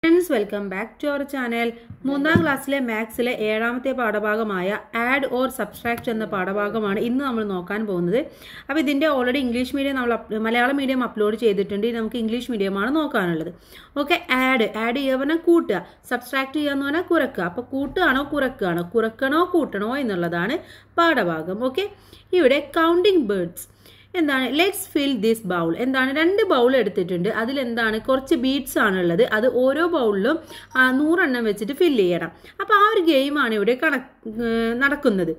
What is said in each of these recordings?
Friends welcome back to our channel. മൂന്നാം ക്ലാസ്സിലെ മാത്സിലെ ഏഴാമത്തെ പാഠഭാഗമായ ആഡ് ഓർ സബ്സ്ട്രാക്ട് എന്ന പാഠഭാഗമാണ് ഇന്ന് നമ്മൾ നോക്കാൻ പോകുന്നത്. അപ്പോൾ ഇതിൻ്റെ ഓൾറെഡി ഇംഗ്ലീഷ് മീഡിയം നമ്മൾ മലയാളം മീഡിയം അപ്ലോഡ് ചെയ്തിട്ടുണ്ട്. നമുക്ക് ഇംഗ്ലീഷ് മീഡിയമാണ് നോക്കാനുള്ളത്. ഓക്കെ, ആഡ് ചെയ്യുക പറഞ്ഞാൽ കൂട്ടുക, സബ്സ്ട്രാക്ട് ചെയ്യുക എന്ന് പറഞ്ഞാൽ കുറയ്ക്കുക. അപ്പോൾ കൂട്ടുകയാണോ കുറയ്ക്കുകയാണോ, കുറയ്ക്കണോ കൂട്ടണോ എന്നുള്ളതാണ് പാഠഭാഗം. ഓക്കെ, ഇവിടെ കൗണ്ടിങ് ബേർഡ്സ് എന്താണ്, ലെറ്റ്സ് ഫിൽ ദിസ് ബൗൾ. എന്താണ്, 2 ബൗൾ എടുത്തിട്ടുണ്ട്. അതിലെന്താണ്, കുറച്ച് ബീഡ്സ് ആണുള്ളത്. അത് ഓരോ ബൗളിലും 100 എണ്ണം വെച്ചിട്ട് ഫില്ല് ചെയ്യണം. അപ്പോൾ ആ ഒരു ഗെയിമാണ് ഇവിടെ നടക്കുന്നത്.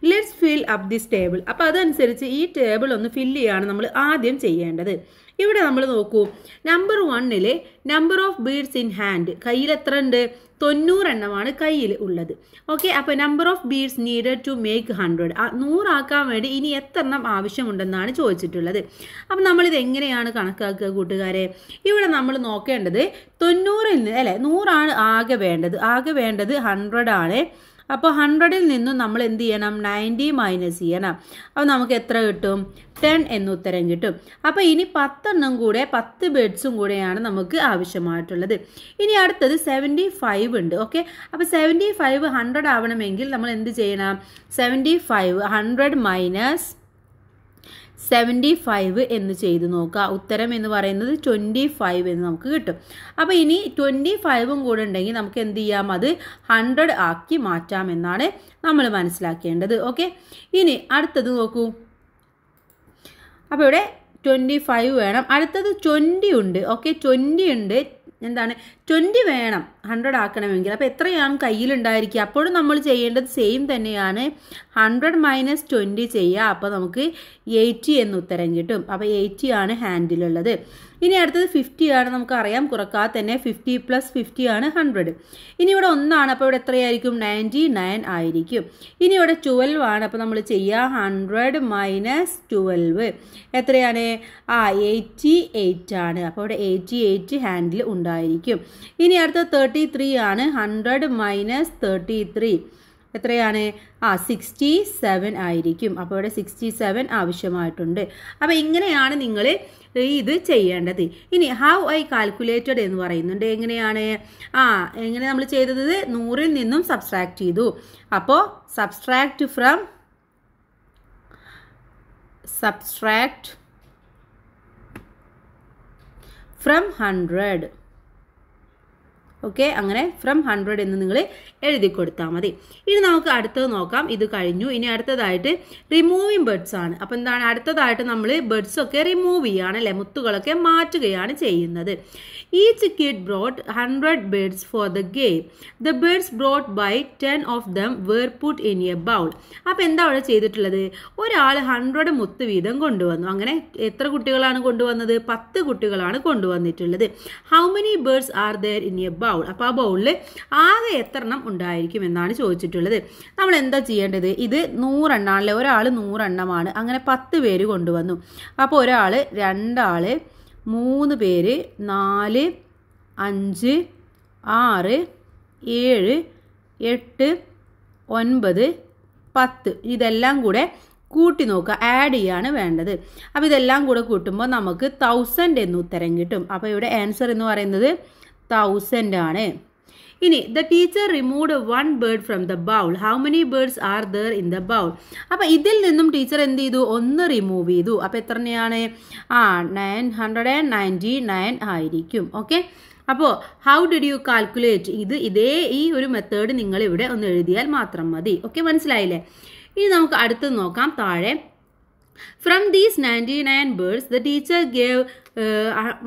Let's fill up this table. അപ്പോൾ അതനുസരിച്ച് ഈ ടേബിൾ ഒന്ന് ഫില്ല് ചെയ്യാണ് നമ്മൾ ആദ്യം ചെയ്യേണ്ടത്. ഇവിടെ നമ്മൾ നോക്കൂ, number 1 number of beads in hand, കയ്യിൽ എത്ര ഉണ്ട്, 90 എണ്ണമാണ് കയ്യിൽ ഉള്ളത്. ഓക്കെ, അപ്പോൾ number of beads needed to make 100, 100 ആക്കാൻ വേണ്ടി ഇനി എത്ര എണ്ണം ആവശ്യമുണ്ടെന്നാണ് ചോദിച്ചിട്ടുള്ളത്. അപ്പം നമ്മളിത് എങ്ങനെയാണ് കണക്കാക്കുക കൂട്ടുകാരെ? ഇവിടെ നമ്മൾ നോക്കേണ്ടത് 90-ൽ നിന്ന് അല്ലേ, 100 ആണ് ആകെ വേണ്ടത് 100 ആണ്. അപ്പോൾ 100-ൽ നിന്നും നമ്മൾ എന്ത് ചെയ്യണം, 90 മൈനസ് ചെയ്യണം. അപ്പോൾ നമുക്ക് എത്ര കിട്ടും, 10 എന്ന് ഉത്തരം കിട്ടും. അപ്പോൾ ഇനി 10 എണ്ണം കൂടെ, 10 ബേഡ്സും കൂടെയാണ് നമുക്ക് ആവശ്യമായിട്ടുള്ളത്. ഇനി അടുത്തത് 75 ഉണ്ട്. ഓക്കെ, അപ്പോൾ 75 100 ആവണമെങ്കിൽ നമ്മൾ എന്ത് ചെയ്യണം, 75 100 മൈനസ് 75 എന്ന് ചെയ്ത് നോക്കുക. ഉത്തരം എന്ന് പറയുന്നത് 25 എന്ന് നമുക്ക് കിട്ടും. അപ്പോൾ ഇനി 25ഉം കൂടെ ഉണ്ടെങ്കിൽ നമുക്ക് എന്ത് ചെയ്യാം, അത് 100 ആക്കി മാറ്റാം എന്നാണ് നമ്മൾ മനസ്സിലാക്കേണ്ടത്. ഓക്കെ, ഇനി അടുത്തത് നോക്കൂ. അപ്പോൾ ഇവിടെ 25 വേണം. അടുത്തത് 20 ഉണ്ട്. ഓക്കെ, 20 ഉണ്ട്. എന്താണ്, 20 വേണം 100 ആക്കണമെങ്കിൽ. അപ്പോൾ എത്രയാണ് കയ്യിലുണ്ടായിരിക്കുക? അപ്പോഴും നമ്മൾ ചെയ്യേണ്ടത് സെയിം തന്നെയാണ്, 100 മൈനസ് 20 ചെയ്യുക. അപ്പോൾ നമുക്ക് 80 എന്ന് ഉത്തരം കിട്ടും. അപ്പോൾ 80 ആണ് ഹാൻഡിലുള്ളത്. ഇനി അടുത്തത് 50 ആണ്. നമുക്കറിയാം, കുറക്കാതെ തന്നെ 50 പ്ലസ് 50 ആണ് 100. ഇനി ഇവിടെ 1 ആണ്. അപ്പോൾ ഇവിടെ എത്രയായിരിക്കും, 99 ആയിരിക്കും. ഇനി ഇവിടെ 12 ആണ്. അപ്പോൾ നമ്മൾ ചെയ്യുക 100 മൈനസ് 12 എത്രയാണ്, 88 ആണ്. അപ്പോൾ ഇവിടെ 88 ഹാൻഡിൽ ഉണ്ടായിരിക്കും. ഇനി അടുത്ത 33 ആണ്. 100 മൈനസ് 33 എത്രയാണ്, 67 ആയിരിക്കും. അപ്പോൾ ഇവിടെ 67 ആവശ്യമായിട്ടുണ്ട്. അപ്പോൾ ഇങ്ങനെയാണ് നിങ്ങൾ ഇത് ചെയ്യേണ്ടത്. ഇനി ഹൗ ഐ കാൽക്കുലേറ്റഡ് എന്ന് പറയുന്നുണ്ട്. എങ്ങനെയാണ്, എങ്ങനെ നമ്മൾ ചെയ്തത്, 100-ൽ നിന്നും സബ്സ്ട്രാക്ട് ചെയ്തു. അപ്പോൾ സബ്സ്ട്രാക്ട് ഫ്രം 100. ഓക്കെ, അങ്ങനെ ഫ്രം 100 എന്ന് നിങ്ങൾ എഴുതി കൊടുത്താൽ മതി. ഇനി നമുക്ക് അടുത്തത് നോക്കാം. ഇത് കഴിഞ്ഞു. ഇനി അടുത്തതായിട്ട് റിമൂവിങ് ബേർഡ്സ് ആണ്. അപ്പോൾ എന്താണ്, അടുത്തതായിട്ട് നമ്മൾ ബേർഡ്സ് ഒക്കെ റിമൂവ് ചെയ്യുകയാണ് അല്ലേ, മുത്തുകളൊക്കെ മാറ്റുകയാണ് ചെയ്യുന്നത്. Each kid brought 100 beads for the game. The beads brought by 10 of them were put in a bowl. അപ്പോൾ എന്താ അവിടെ ചെയ്തിട്ടുള്ളത്, ഒരാൾ 100 മുത്ത് വീതം കൊണ്ടുവന്നു. അങ്ങനെ എത്ര കുട്ടികളാണ് കൊണ്ടുവന്നത്, 10 കുട്ടികളാണ് കൊണ്ടുവന്നിട്ടുള്ളത്. How many beads are there in a bowl. അപ്പോൾ ആ ബൗളിൽ ആകെ എത്ര എണ്ണം ഉണ്ടായിരിക്കും എന്നാണ് ചോദിച്ചിട്ടുള്ളത്. നമ്മൾ എന്താ ചെയ്യേണ്ടത്, ഇത് 100 എണ്ണാണല്ലേ, ഒരാൾ 100 എണ്ണമാണ്. അങ്ങനെ 10 പേര് കൊണ്ടുവന്നു. അപ്പോൾ ഒരാൾ, 2 ആൾ, 3 പേര്, 4, 5, 6, 7, 8, 9, 10 ഇതെല്ലാം കൂടെ കൂട്ടി നോക്കുക, ആഡ് ചെയ്യാണ് വേണ്ടത്. അപ്പോൾ ഇതെല്ലാം കൂടെ കൂട്ടുമ്പോൾ നമുക്ക് 1000 എന്ന് ഉത്തരം കിട്ടും. അപ്പോൾ ഇവിടെ ആൻസർ എന്ന് പറയുന്നത് 1000 ആണ്. ഇനി the teacher removed 1 bird from the bowl. How many beads are there in the bowl. അപ്പോൾ ഇതിൽ നിന്നും ടീച്ചർ എന്ത് ചെയ്തു, 1 റിമൂവ് ചെയ്തു. അപ്പോൾ എത്രയാണ്, 999 ആയിരിക്കും. ഓക്കെ, അപ്പോൾ ഹൗ ഡിഡ് യു കാൽക്കുലേറ്റ്, ഈ ഒരു മെത്തേഡ് നിങ്ങൾ ഇവിടെ ഒന്ന് എഴുതിയാൽ മാത്രം മതി. ഓക്കെ, മനസ്സിലായില്ലേ? ഇനി നമുക്ക് അടുത്തത് നോക്കാം. താഴെ From these 99 birds, the teacher gave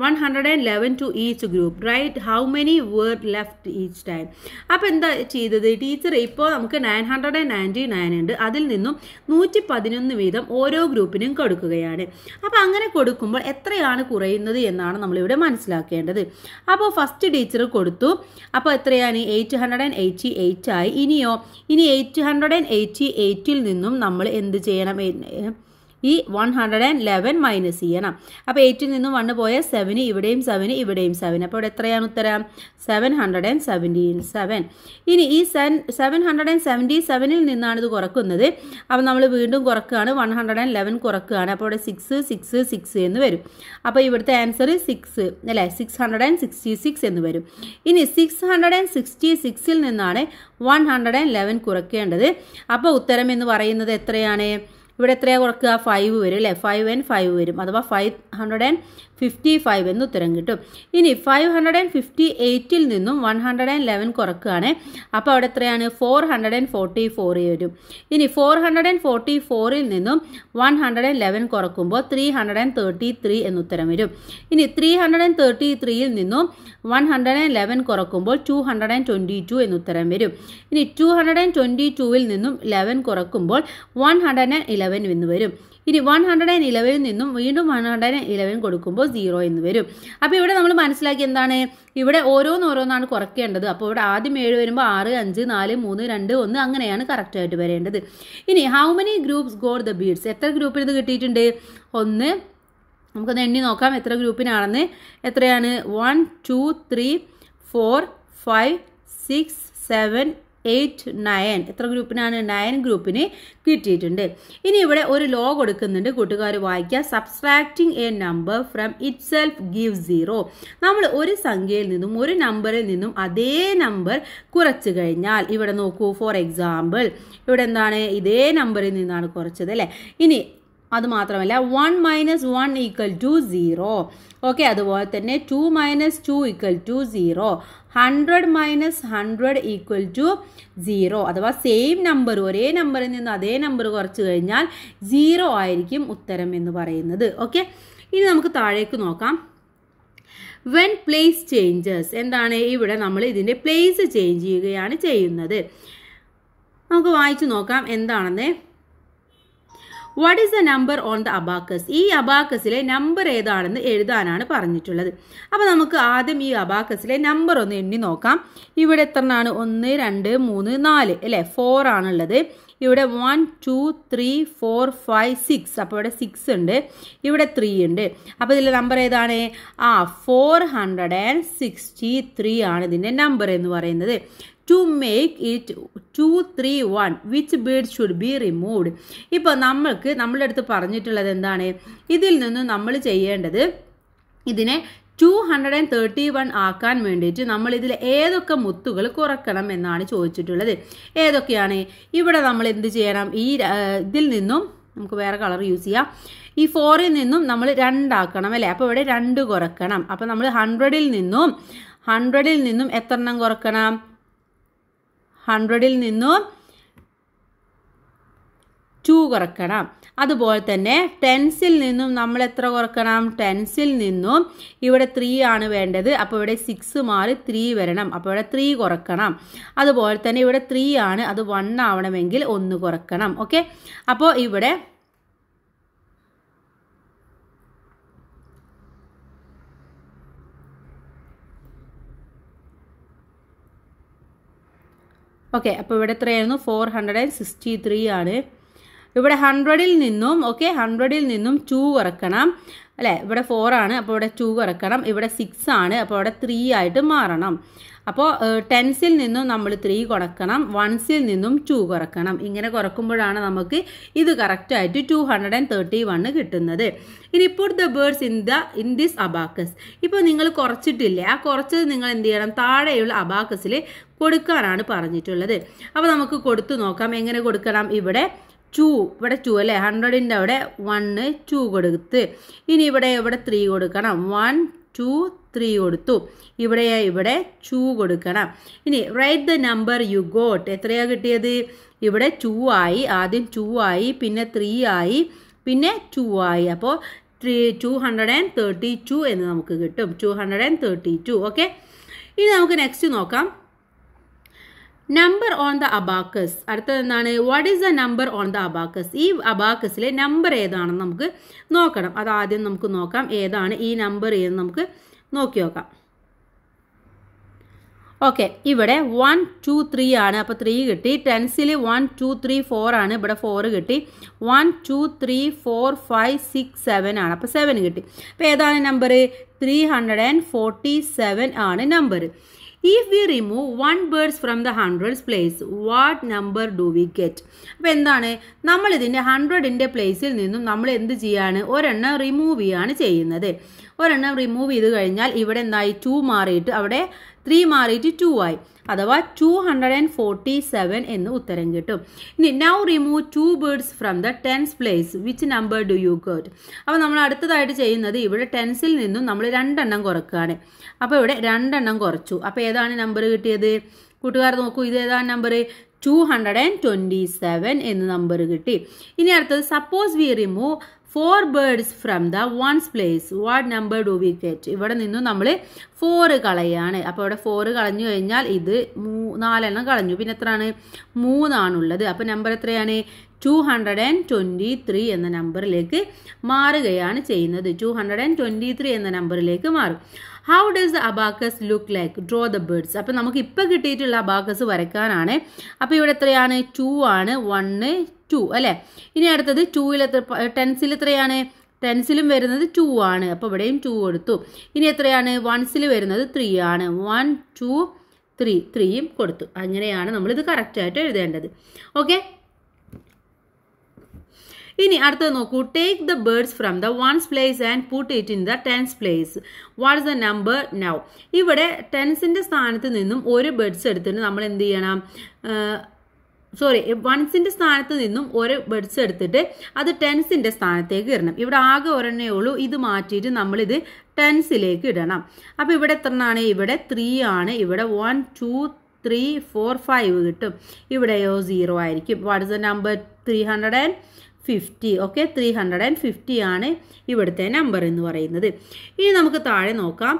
111 to each group. Write how many were left each time. അപ്പോൾ എന്താ ചെയ്തത്, ടീച്ചർ ഇപ്പോൾ നമുക്ക് 999 ഉണ്ട്, അതിൽ നിന്നും 111 വീതം ഓരോ ഗ്രൂപ്പിനും കൊടുക്കുകയാണ്. അപ്പോൾ അങ്ങനെ കൊടുക്കുമ്പോൾ എത്രയാണ് കുറയുന്നത് എന്നാണ് നമ്മളിവിടെ മനസ്സിലാക്കേണ്ടത്. അപ്പോൾ ഫസ്റ്റ് ടീച്ചർ കൊടുത്തു. അപ്പോൾ എത്രയാണ്, 888 ആയി. ഇനി 888-ൽ നിന്നും നമ്മൾ എന്ത് ചെയ്യണം, ഈ 111 മൈനസ് ചെയ്യണം. അപ്പോൾ 8ൽ നിന്നും 1 പോയ 7, ഇവിടെയും 7, ഇവിടെയും 7. അപ്പോൾ ഇവിടെ എത്രയാണ് ഉത്തരം? 777. ഇനി ഈ 777ൽ നിന്നാണ് ഇത് കുറക്കുന്നത്. അപ്പോൾ നമ്മൾ വീണ്ടും കുറക്കുകയാണ്, 111 കുറക്കുകയാണ്. അപ്പോൾ ഇവിടെ 6, 6, 6 എന്ന് വരും. അപ്പോൾ ഇവിടുത്തെ ആൻസർ 6 അല്ലേ, 666 എന്ന് വരും. ഇനി 666ൽ നിന്നാണ് 111 കുറയ്ക്കേണ്ടത്. അപ്പോൾ ഉത്തരം എന്ന് പറയുന്നത് എത്രയാണ്? ഇവിടെ എത്രയാണ് കുറക്കുക? 5 വരും അല്ലേ, 5 and 5 വരും, അഥവാ 555 എന്ന് ഉത്തരം കിട്ടും. ഇനി 558ൽ നിന്നും 111 കുറക്കുകയാണ്. അപ്പോൾ അവിടെ എത്രയാണ്? 444 വരും. ഇനി 444ൽ നിന്നും 111 കുറക്കുമ്പോൾ 333 എന്ന് ഉത്തരം വരും. ഇനി 333ൽ നിന്നും 111 കുറക്കുമ്പോൾ 222 എന്ന് ഉത്തരം വരും. ഇനി 222ൽ നിന്നും 11 കുറക്കുമ്പോൾ 111 എന്ന് വരും. ഇനി 111ൽ നിന്നും വീണ്ടും 111 കൊടുക്കുമ്പോൾ 0 എന്ന് വരും. അപ്പോൾ ഇവിടെ നമ്മൾ മനസ്സിലാക്കി എന്താണ്? ഇവിടെ ഓരോന്നോരോന്നാണ് കുറയ്ക്കേണ്ടത്. അപ്പോൾ ഇവിടെ ആദ്യം 7 വരുമ്പോൾ 6, 5, 4, 3, 2, 1 അങ്ങനെയാണ് കറക്റ്റായിട്ട് വരേണ്ടത്. ഇനി how many groups got the beads? എത്ര ഗ്രൂപ്പിൽ ഇത് കിട്ടിയിട്ടുണ്ട്? 1, നമുക്കൊന്ന് എണ്ണി നോക്കാം എത്ര ഗ്രൂപ്പിനാണെന്ന്. എത്രയാണ്? 1, 2, 3, 4, 5, 6, 7, 8, 9. എത്ര ഗ്രൂപ്പിനാണ്? 9 ഗ്രൂപ്പിന് കിട്ടിയിട്ടുണ്ട്. ഇനി ഇവിടെ ഒരു ലോ കൊടുക്കുന്നുണ്ട്, കൂട്ടുകാർ വായിക്കുക. Subtracting A number from it self give 0. നമ്മൾ ഒരു സംഖ്യയിൽ നിന്നും ഒരു നമ്പറിൽ നിന്നും അതേ നമ്പർ കുറച്ച് കഴിഞ്ഞാൽ, ഇവിടെ നോക്കൂ, ഫോർ എക്സാമ്പിൾ ഇവിടെ എന്താണ്? ഇതേ നമ്പറിൽ നിന്നാണ് കുറച്ചത് അല്ലേ. ഇനി അത് മാത്രമല്ല 1 - 1 = 0. ഓക്കെ, അതുപോലെ തന്നെ 2 - 2 = 0. 100 - 100 = 0. അഥവാ സെയിം നമ്പർ, ഒരേ നമ്പറിൽ നിന്ന് അതേ നമ്പർ കുറച്ച് കഴിഞ്ഞാൽ 0 ആയിരിക്കും ഉത്തരം എന്ന് പറയുന്നത്. ഓക്കെ, ഇനി നമുക്ക് താഴേക്ക് നോക്കാം. വെൻ പ്ലേസ് ചേഞ്ചസ്, എന്താണ്? ഇവിടെ നമ്മൾ ഇതിൻ്റെ പ്ലേസ് ചേഞ്ച് ചെയ്യുകയാണ് ചെയ്യുന്നത്. നമുക്ക് വായിച്ചു നോക്കാം എന്താണെന്ന്. What is the number on the abacus? ഈ അബാക്കസിലെ നമ്പർ ഏതാണെന്ന് എഴുതാനാണ് പറഞ്ഞിട്ടുള്ളത്. അപ്പോൾ നമുക്ക് ആദ്യം ഈ അബാക്കസിലെ നമ്പർ ഒന്ന് എണ്ണി നോക്കാം. ഇവിടെ എത്രയാണ്? 1, 2, 3, 4 അല്ലേ, 4 ആണുള്ളത്. ഇവിടെ 1, 2, 3, 4, 5, 6. അപ്പോൾ ഇവിടെ 6 ഉണ്ട്, ഇവിടെ 3 ഉണ്ട്. അപ്പോൾ ഇതിലെ നമ്പർ ഏതാണ്? 463 ആണ് ഇതിൻ്റെ നമ്പർ എന്ന് പറയുന്നത്. To make it 231, which bead should be removed? ഇപ്പോൾ നമ്മളുടെ അടുത്ത് പറഞ്ഞിട്ടുള്ളത് എന്താണ്? ഇതിൽ നിന്ന് നമ്മൾ ചെയ്യേണ്ടത്, ഇതിനെ 231 ആക്കാൻ വേണ്ടിയിട്ട് നമ്മൾ ഇതിൽ ഏതൊക്കെ മുത്തുകൾ കുറക്കണം എന്നാണ് ചോദിച്ചിട്ടുള്ളത്. ഏതൊക്കെയാണ്? ഇവിടെ നമ്മൾ എന്ത് ചെയ്യണം? ഇതിൽ നിന്നും നമുക്ക് വേറെ കളർ യൂസ് ചെയ്യാം. ഈ 4ൽ നിന്നും നമ്മൾ 2 ആക്കണം അല്ലേ. അപ്പോൾ ഇവിടെ 2 കുറക്കണം. അപ്പോൾ നമ്മൾ 100ൽ നിന്നും എത്ര എണ്ണം കുറക്കണം? 100ൽ നിന്നും 2 കുറക്കണം. അതുപോലെ തന്നെ 10ൽ നിന്നും നമ്മൾ എത്ര കുറക്കണം? 10ൽ നിന്നും ഇവിടെ 3 ആണ് വേണ്ടത്. അപ്പോൾ ഇവിടെ 6 മാറി 3 വരണം. അപ്പോൾ ഇവിടെ 3 കുറക്കണം. അതുപോലെ തന്നെ ഇവിടെ 3 ആണ്, അത് 1 ആവണമെങ്കിൽ 1 കുറക്കണം. ഓക്കെ, അപ്പോൾ ഇവിടെ ഓക്കെ, അപ്പോൾ ഇവിടെ എത്രയായിരുന്നു? 463 ആണ്. ഇവിടെ 100ൽ നിന്നും 2 കുറക്കണം അല്ലേ. ഇവിടെ 4 ആണ്, അപ്പോൾ ഇവിടെ 2 കുറക്കണം. ഇവിടെ 6 ആണ്, അപ്പോൾ ഇവിടെ 3 ആയിട്ട് മാറണം. അപ്പോൾ 10ൽ നിന്നും നമ്മൾ 3 കുറക്കണം, 1ൽ നിന്നും 2 കുറക്കണം. ഇങ്ങനെ കുറക്കുമ്പോഴാണ് നമുക്ക് ഇത് കറക്റ്റായിട്ട് 231 കിട്ടുന്നത്. ഇനി put the birds in this abacus. ഇപ്പോൾ നിങ്ങൾ കുറച്ചിട്ടില്ലേ, ആ കുറച്ചത് നിങ്ങൾ എന്ത് ചെയ്യണം? താഴെയുള്ള അബാക്കസിൽ കൊടുക്കാനാണ് പറഞ്ഞിട്ടുള്ളത്. അപ്പോൾ നമുക്ക് കൊടുത്തു നോക്കാം. എങ്ങനെ കൊടുക്കണം? ഇവിടെ 2 അല്ലേ, 100ൻ്റെ അവിടെ 1, 2 കൊടുത്ത്. ഇനി ഇവിടെ 3 കൊടുക്കണം. 1, 2, 3 കൊടുത്തു. ഇവിടെ 2 കൊടുക്കണം. ഇനി write the number you got. എത്രയാണ് കിട്ടിയത്? ഇവിടെ 2 ആയി, ആദ്യം 2 ആയി, പിന്നെ 3 ആയി, പിന്നെ 2 ആയി. അപ്പോൾ 232 എന്ന് നമുക്ക് കിട്ടും. 232. ഓക്കെ, ഇനി നമുക്ക് നെക്സ്റ്റ് നോക്കാം. Number on the abacus. അടുത്തത് എന്താണ്? What is the number on the abacus? ഈ അബാക്കസിലെ നമ്പർ ഏതാണെന്ന് നമുക്ക് നോക്കണം. അതാദ്യം നമുക്ക് നോക്കാം ഏതാണ് ഈ നമ്പർ എന്ന് നമുക്ക് നോക്കി നോക്കാം. ഓക്കെ, ഇവിടെ 1 2 3 ആണ്. അപ്പോൾ 3 കിട്ടി. ടെൻസിൽ 1 2 3 4 ആണ്. ഇവിടെ 4 കിട്ടി. 1 2 3 4 5 6 7 ആണ്. അപ്പോൾ 7 കിട്ടി. അപ്പോൾ ഏതാണ് നമ്പർ? 347 ആണ് number. If we remove 1 birds from the hundreds place, what number do we get? അപ്പോൾ എന്താണ്, നമ്മൾ ഇതിൻ്റെ 100ൻ്റെ പ്ലേസിൽ നിന്നും നമ്മൾ എന്ത് ചെയ്യാണ്? ഒരെണ്ണം റിമൂവ് ചെയ്യാണ് ചെയ്യുന്നത്. ഒരെണ്ണം റിമൂവ് ചെയ്ത് കഴിഞ്ഞാൽ ഇവിടെ എന്തായി? 2 മാറിയിട്ട് അവിടെ 3 മാറിയിട്ട് 2 ആയി. അഥവാ 247 എന്ന് ഉത്തരം കിട്ടും. ഇനി now remove 2 birds from the tens place, which number do you get? അപ്പോൾ നമ്മൾ അടുത്തതായിട്ട് ചെയ്യുന്നത് ഇവിടെ ടെൻസിൽ നിന്നും നമ്മൾ 2 എണ്ണം കുറക്കുകയാണ്. അപ്പോൾ ഇവിടെ 2 എണ്ണം കുറച്ചു. അപ്പോൾ ഏതാണ് നമ്പർ കിട്ടിയത്? കൂട്ടുകാർ നോക്കൂ, ഇത് ഏതാണ് നമ്പർ? 227 എന്ന് നമ്പർ കിട്ടി. ഇനി അടുത്തത് suppose V remove 4 birds from the ones place, what number do we get? ഇവിടെ നിന്നും നമ്മൾ 4 കളയാണ്. അപ്പോൾ ഇവിടെ 4 കളഞ്ഞു കഴിഞ്ഞാൽ ഇത് 4 എണ്ണം കളഞ്ഞു. പിന്നെ എത്രയാണ്? 3 ആണുള്ളത്. അപ്പോൾ നമ്പർ എത്രയാണ്? 223 എന്ന നമ്പറിലേക്ക് മാറുകയാണ് ചെയ്യുന്നത്. 223 എന്ന നമ്പറിലേക്ക് മാറും. How does the abacus look like? Draw the birds. അപ്പോൾ നമുക്ക് ഇപ്പോൾ കിട്ടിയിട്ടുള്ള അബാക്കസ് വരയ്ക്കാനാണ്. അപ്പോൾ ഇവിടെ എത്രയാണ്? 2 ആണ്. 1 2 അല്ലേ? ഇനി അടുത്തത് 2ൽ ടെൻസിൽ എത്രയാണ്? ടെൻസിലും വരുന്നത് 2 ആണ്. അപ്പോൾ ഇവിടെയും 2 കൊടുത്തു. ഇനി എത്രയാണ്? വൺസിൽ വരുന്നത് 3 ആണ്. 1 2 3 3യും കൊടുത്തു. അങ്ങനെയാണ് നമ്മളിത് കറക്റ്റായിട്ട് എഴുതേണ്ടത്. ഓക്കെ, ഇനി അടുത്തത് നോക്കൂ. Take the birds from the ones place and put it in the tense place. What is the number now? ഇവിടെ ടെൻസിൻ്റെ സ്ഥാനത്ത് നിന്നും ഒരു ബേർഡ്സ് എടുത്തിട്ട് നമ്മൾ എന്ത് ചെയ്യണം? വൺസിൻ്റെ സ്ഥാനത്ത് നിന്നും ഒരു ബേർഡ്സ് എടുത്തിട്ട് അത് ടെൻസിൻ്റെ സ്ഥാനത്തേക്ക് ഇടണം. ഇവിടെ ആകെ ഒരെണ്ണേ ഉള്ളൂ. ഇത് മാറ്റിയിട്ട് നമ്മളിത് ടെൻസിലേക്ക് ഇടണം. അപ്പോൾ ഇവിടെ എത്രയാണ്? ഇവിടെ 3 ആണ്. ഇവിടെ 1 2 3 4 5 കിട്ടും. ഇവിടെയോ 0 ആയിരിക്കും. What is the number? 350. Okay, 350 ആണ് ഇവിടുത്തെ നമ്പർ എന്ന് പറയുന്നത്. ഇനി നമുക്ക് താഴെ നോക്കാം.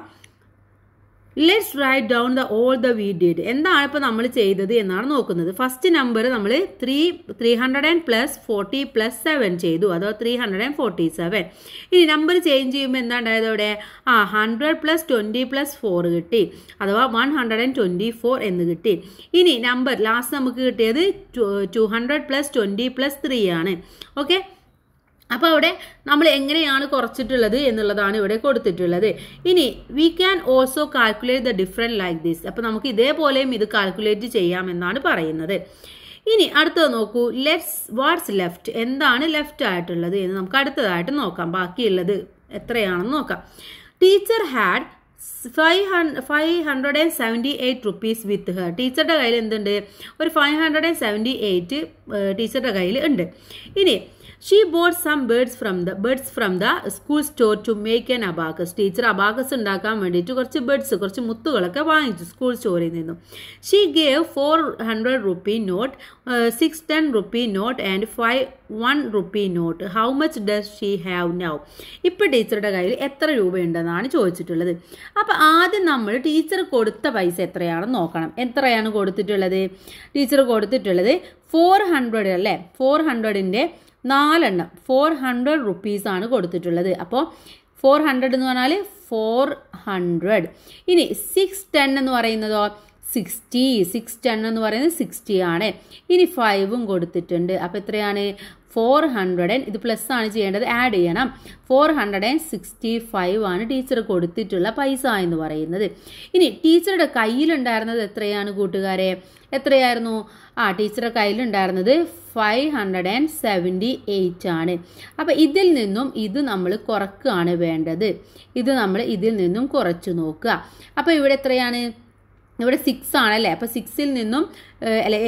Let's write down all the we did. എന്താണ് ഇപ്പോൾ നമ്മൾ ചെയ്തത് എന്നാണ് നോക്കുന്നത്. ഫസ്റ്റ് നമ്പർ നമ്മൾ 300 പ്ലസ് 40 പ്ലസ് 7 ചെയ്തു. അതോ 347. ഇനി നമ്പർ ചേഞ്ച് ചെയ്യുമ്പോൾ എന്താ ഉണ്ടായത്? അവിടെ 100 പ്ലസ് 20 പ്ലസ് 4 കിട്ടി. അഥവാ 124 എന്ന് കിട്ടി. ഇനി നമ്പർ ലാസ്റ്റ് നമുക്ക് കിട്ടിയത് 200 പ്ലസ് 20 പ്ലസ് 3 ആണ്. ഓക്കെ, അപ്പോൾ അവിടെ നമ്മൾ എങ്ങനെയാണ് കുറച്ചിട്ടുള്ളത് എന്നുള്ളതാണ് ഇവിടെ കൊടുത്തിട്ടുള്ളത്. ഇനി we can also calculate the different like this. അപ്പോൾ നമുക്ക് ഇതേപോലെയും ഇത് കാൽക്കുലേറ്റ് ചെയ്യാമെന്നാണ് പറയുന്നത്. ഇനി അടുത്തത് നോക്കൂ. Watts left? എന്താണ് ലെഫ്റ്റ് ആയിട്ടുള്ളത് എന്ന് നമുക്ക് അടുത്തതായിട്ട് നോക്കാം. ബാക്കിയുള്ളത് എത്രയാണെന്ന് നോക്കാം. Teacher had 578 rupees with her. ടീച്ചറുടെ കയ്യിൽ എന്തുണ്ട്? ഒരു 578 ടീച്ചറുടെ കയ്യിൽ ഉണ്ട്. ഇനി she bought some birds from the school store to make an abacus. Teacher abacus ഉണ്ടാക്കാൻ വേണ്ടിയിട്ട് കുറച്ച് മുത്തുകളൊക്കെ വാങ്ങിച്ചു സ്കൂൾ സ്റ്റോറിൽ നിന്നും. she gave 400 rupee note, 610 rupee note and 1 rupee note. how much does she have now? ഇപ്പോൾ ടീച്ചറുടെ കയ്യിൽ എത്ര രൂപയുണ്ടെന്നാണ് ചോദിച്ചിട്ടുള്ളത്. അപ്പോൾ ആദ്യം നമ്മൾ ടീച്ചർ കൊടുത്ത പൈസ എത്രയാണെന്ന് നോക്കണം. എത്രയാണ് കൊടുത്തിട്ടുള്ളത്? ടീച്ചർ കൊടുത്തിട്ടുള്ളത് 400 അല്ലേ? 400ൻ്റെ 4 എണ്ണം 400 റുപ്പീസ് ആണ് കൊടുത്തിട്ടുള്ളത്. അപ്പോൾ 400 എന്ന് പറഞ്ഞാൽ 400. ഇനി 610 എന്ന് പറയുന്നതോ 60. 610 എന്ന് പറയുന്നത് 60 ആണ്. ഇനി 5ഉം കൊടുത്തിട്ടുണ്ട്. അപ്പോൾ എത്രയാണ്? 400. ഇത് പ്ലസ് ആണ് ചെയ്യേണ്ടത്, ആഡ് ചെയ്യണം. 465 ആണ് ടീച്ചർ കൊടുത്തിട്ടുള്ള പൈസ എന്ന് പറയുന്നത്. ഇനി ടീച്ചറുടെ കയ്യിലുണ്ടായിരുന്നത് എത്രയാണ് കൂട്ടുകാരെ? എത്രയായിരുന്നു? ടീച്ചറുടെ കയ്യിലുണ്ടായിരുന്നത് 578 ആണ്. അപ്പോൾ ഇതിൽ നിന്നും ഇത് നമ്മൾ കുറക്കുകയാണ് വേണ്ടത്. ഇത് നമ്മൾ ഇതിൽ നിന്നും കുറച്ച് നോക്കുക. അപ്പോൾ ഇവിടെ എത്രയാണ്? ഇവിടെ 6 ആണല്ലേ? അപ്പോൾ 6ൽ നിന്നും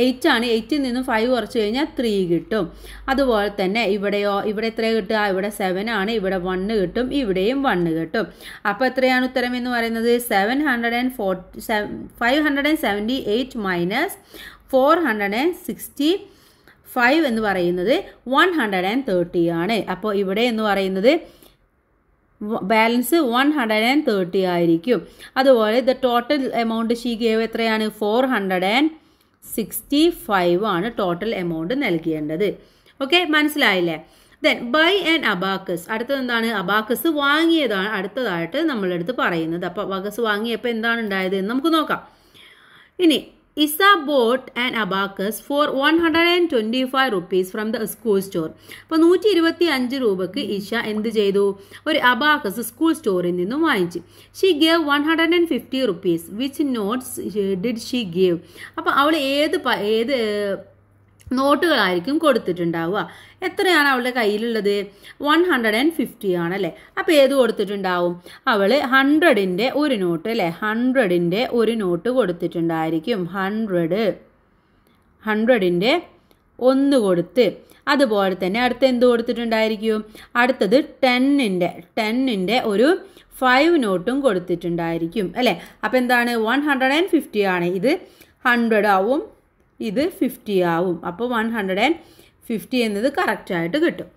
8 ആണ്. 8ൽ നിന്നും 5 കുറച്ച് കഴിഞ്ഞാൽ 3 കിട്ടും. അതുപോലെ തന്നെ ഇവിടെയോ? ഇവിടെ എത്ര കിട്ടുക? ഇവിടെ 7 ആണ്. ഇവിടെ 1 കിട്ടും. ഇവിടെയും 1 കിട്ടും. അപ്പോൾ എത്രയാണ് ഉത്തരം എന്ന് പറയുന്നത്? 578 മൈനസ് 465 എന്ന് പറയുന്നത് 130 ആണ്. അപ്പോൾ ഇവിടെ എന്ന് പറയുന്നത് ബാലൻസ് 130 ആയിരിക്കും. അതുപോലെ the total amount she gave എത്രയാണ്? 465 ആണ് ടോട്ടൽ എമൗണ്ട് നൽകേണ്ടത്. ഓക്കെ, മനസ്സിലായില്ലേ? Then bye and abacus. അടുത്തത് എന്താണ്? അബാക്കസ് വാങ്ങിയതാണ് അടുത്തതായിട്ട് നമ്മളെടുത്ത് പറയുന്നത്. അപ്പോൾ അബാക്കസ് വാങ്ങിയപ്പോൾ എന്താണ് ഉണ്ടായത് എന്ന് നമുക്ക് നോക്കാം. ഇനി Isha bought and abacus for 125 rupees from the school store. അപ്പോൾ 125 രൂപയ്ക്ക് ഇഷ എന്ത് ചെയ്തു? ഒരു അബാക്കസ് സ്കൂൾ സ്റ്റോറിൽ നിന്നും വാങ്ങിച്ചു. She gave 150 rupees. Which notes did she gave? അപ്പോൾ അവൾ ഏത് നോട്ടുകളായിരിക്കും കൊടുത്തിട്ടുണ്ടാവുക? എത്രയാണ് അവളുടെ കയ്യിലുള്ളത്? 150 ആണല്ലേ. അപ്പോൾ ഏത് കൊടുത്തിട്ടുണ്ടാവും? അവൾ 100ൻ്റെ ഒരു നോട്ട് അല്ലേ, 100ൻ്റെ ഒരു നോട്ട് കൊടുത്തിട്ടുണ്ടായിരിക്കും. 100ൻ്റെ 1 കൊടുത്ത്. അതുപോലെ തന്നെ അടുത്ത എന്ത് കൊടുത്തിട്ടുണ്ടായിരിക്കും? അടുത്തത് 10ൻ്റെ ഒരു 5 നോട്ടും കൊടുത്തിട്ടുണ്ടായിരിക്കും അല്ലേ. അപ്പോൾ എന്താണ്? 150 ആണ്. ഇത് 100 ആവും, ഇത് 50 ആവും. അപ്പോൾ 150 എന്നത് കറക്റ്റായിട്ട് കിട്ടും.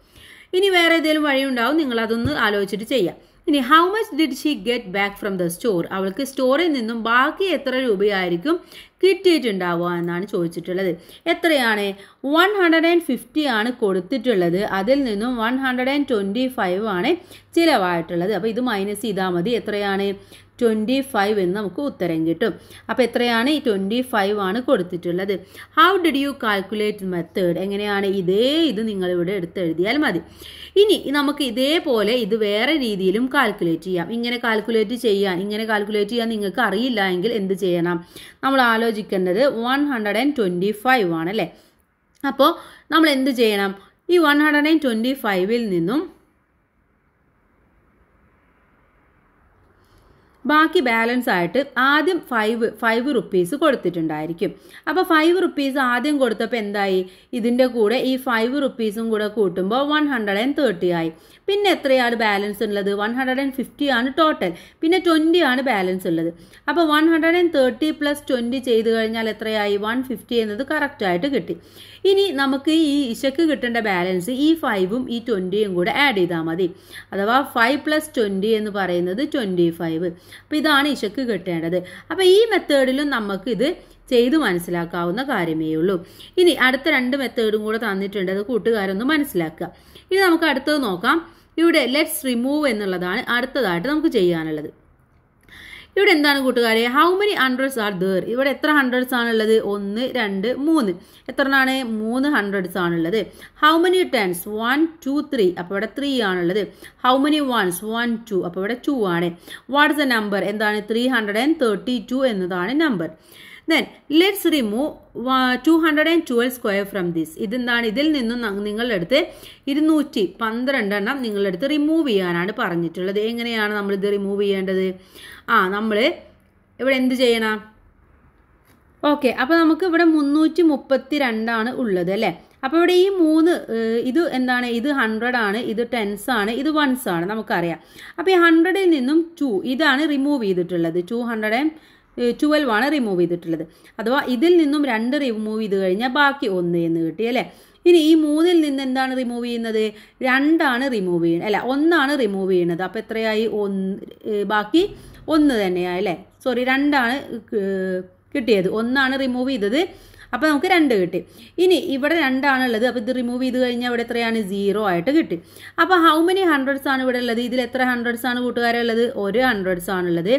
ഇനി വേറെ ഏതെങ്കിലും വഴിയുണ്ടാവും, നിങ്ങളതൊന്ന് ആലോചിച്ചിട്ട് ചെയ്യാം. ഇനി how much did she get back from the store? അവൾക്ക് സ്റ്റോറിൽ നിന്നും ബാക്കി എത്ര രൂപയായിരിക്കും കിട്ടിയിട്ടുണ്ടാവുക എന്നാണ് ചോദിച്ചിട്ടുള്ളത്. എത്രയാണ്? 150 ആണ് കൊടുത്തിട്ടുള്ളത്. അതിൽ നിന്നും 125 ആണ് ചിലവായിട്ടുള്ളത്. അപ്പോൾ ഇത് മൈനസ് ചെയ്താൽ മതി. എത്രയാണ്? 25 എന്ന് നമുക്ക് ഉത്തരം കിട്ടും. അപ്പോൾ എത്രയാണ്? ഈ 25 ആണ് കൊടുത്തിട്ടുള്ളത്. How did you calculate method? എങ്ങനെയാണ്? ഇത് നിങ്ങളിവിടെ എടുത്തെഴുതിയാൽ മതി. ഇനി നമുക്ക് ഇതേപോലെ ഇത് വേറെ രീതിയിലും കാൽക്കുലേറ്റ് ചെയ്യാം. ഇങ്ങനെ കാൽക്കുലേറ്റ് ചെയ്യാൻ നിങ്ങൾക്ക് അറിയില്ല എങ്കിൽ എന്ത് ചെയ്യണം? നമ്മൾ ആലോചിക്കേണ്ടത് 125 ആണല്ലേ. അപ്പോൾ നമ്മൾ എന്ത് ചെയ്യണം? ഈ 125ൽ നിന്നും ബാക്കി ബാലൻസ് ആയിട്ട് ആദ്യം 5 rupees കൊടുത്തിട്ടുണ്ടായിരിക്കും. അപ്പോൾ 5 rupees ആദ്യം കൊടുത്തപ്പോൾ എന്തായി? ഇതിൻ്റെ കൂടെ ഈ 5 rupeesഉം കൂടെ കൂട്ടുമ്പോൾ 130 ആയി. പിന്നെ എത്രയാണ് ബാലൻസ് ഉള്ളത്? 150 ആണ് ടോട്ടൽ. പിന്നെ 20 ആണ് ബാലൻസ് ഉള്ളത്. അപ്പോൾ 130 + 20 ചെയ്ത് കഴിഞ്ഞാൽ എത്രയായി? 150 എന്നത് കറക്റ്റായിട്ട് കിട്ടി. ഇനി നമുക്ക് ഈ ഇഷയ്ക്ക് കിട്ടേണ്ട ബാലൻസ് ഈ 5ഉം ഈ 20യും കൂടെ ആഡ് ചെയ്താൽ മതി. അഥവാ 5 + 20 എന്ന് പറയുന്നത് 25. അപ്പോൾ ഇതാണ് ഇഷയ്ക്ക് കിട്ടേണ്ടത്. അപ്പോൾ ഈ മെത്തേഡിലും നമുക്കിത് ചെയ്ത് മനസ്സിലാക്കാവുന്ന കാര്യമേ ഉള്ളൂ. ഇനി അടുത്ത 2 മെത്തേഡും കൂടെ തന്നിട്ടുണ്ട്. അത് കൂട്ടുകാരൊന്ന് മനസ്സിലാക്കുക. ഇനി നമുക്ക് അടുത്തത് നോക്കാം. ഇവിടെ ലെറ്റ്സ് റിമൂവ് എന്നുള്ളതാണ് അടുത്തതായിട്ട് നമുക്ക് ചെയ്യാനുള്ളത്. ഇവിടെ എന്താണ് കൂട്ടുകാരെ? How many hundreds are there? ഇവിടെ എത്ര ഹൺഡ്രഡ്സ് ആണുള്ളത്? 1 2 3. എത്രയാണ്? 3 ഹൺഡ്രഡ്സ് ആണുള്ളത്. How many tense? 1 2 3. അപ്പോൾ ഇവിടെ 3 ആണുള്ളത്. How many once? 1 2. അപ്പോൾ ഇവിടെ 2 ആണ്. What's the number? എന്താണ്? 332 എന്നതാണ് number. Then let's remove 212 square from this. ഇതെന്താണ്? ഇതിൽ നിന്നും നിങ്ങളുടെ അടുത്ത് 212 എണ്ണം നിങ്ങളുടെ അടുത്ത് റിമൂവ് ചെയ്യാനാണ് പറഞ്ഞിട്ടുള്ളത്. എങ്ങനെയാണ് നമ്മളിത് റിമൂവ് ചെയ്യേണ്ടത്? നമ്മൾ ഇവിടെ എന്ത് ചെയ്യണം? ഓക്കെ, അപ്പോൾ നമുക്ക് ഇവിടെ 332 ആണ് ഉള്ളത് അല്ലേ. അപ്പോൾ ഇവിടെ ഈ 3 ഇത് എന്താണ്? ഇത് 100 ആണ്, ഇത് 10s ആണ്, ഇത് 1s ആണ്, നമുക്കറിയാം. അപ്പോൾ ഈ 100ൽ നിന്നും 2 ഇതാണ് റിമൂവ് ചെയ്തിട്ടുള്ളത്. 212 ആണ് റിമൂവ് ചെയ്തിട്ടുള്ളത്. അഥവാ ഇതിൽ നിന്നും 2 റിമൂവ് ചെയ്ത് കഴിഞ്ഞാൽ ബാക്കി 1 എന്ന് കിട്ടി അല്ലേ. ഇനി ഈ 3ൽ നിന്ന് എന്താണ് റിമൂവ് ചെയ്യുന്നത്? 2 ആണ് റിമൂവ് ചെയ്യുന്നത് അല്ല, 1 ആണ് റിമൂവ് ചെയ്യുന്നത്. അപ്പോൾ എത്രയായി? ബാക്കി 1 തന്നെയായി അല്ലേ. സോറി, 2 ആണ് കിട്ടിയത്. 1 ആണ് റിമൂവ് ചെയ്തത്. അപ്പോൾ നമുക്ക് 2 കിട്ടി. ഇനി ഇവിടെ 2 ആണുള്ളത്. അപ്പോൾ ഇത് റിമൂവ് ചെയ്ത് കഴിഞ്ഞാൽ ഇവിടെ എത്രയാണ്? 0 ആയിട്ട് കിട്ടി. അപ്പോൾ ഹൗ മെനി ഹൺഡ്രഡ്സ് ആണ് ഇവിടെ ഉള്ളത്? ഇതിൽ എത്ര ഹൺഡ്രഡ്സ് ആണ് കൂട്ടുകാരെ ഉള്ളത്? 1 ഹൺഡ്രഡ്സ് ആണുള്ളത്.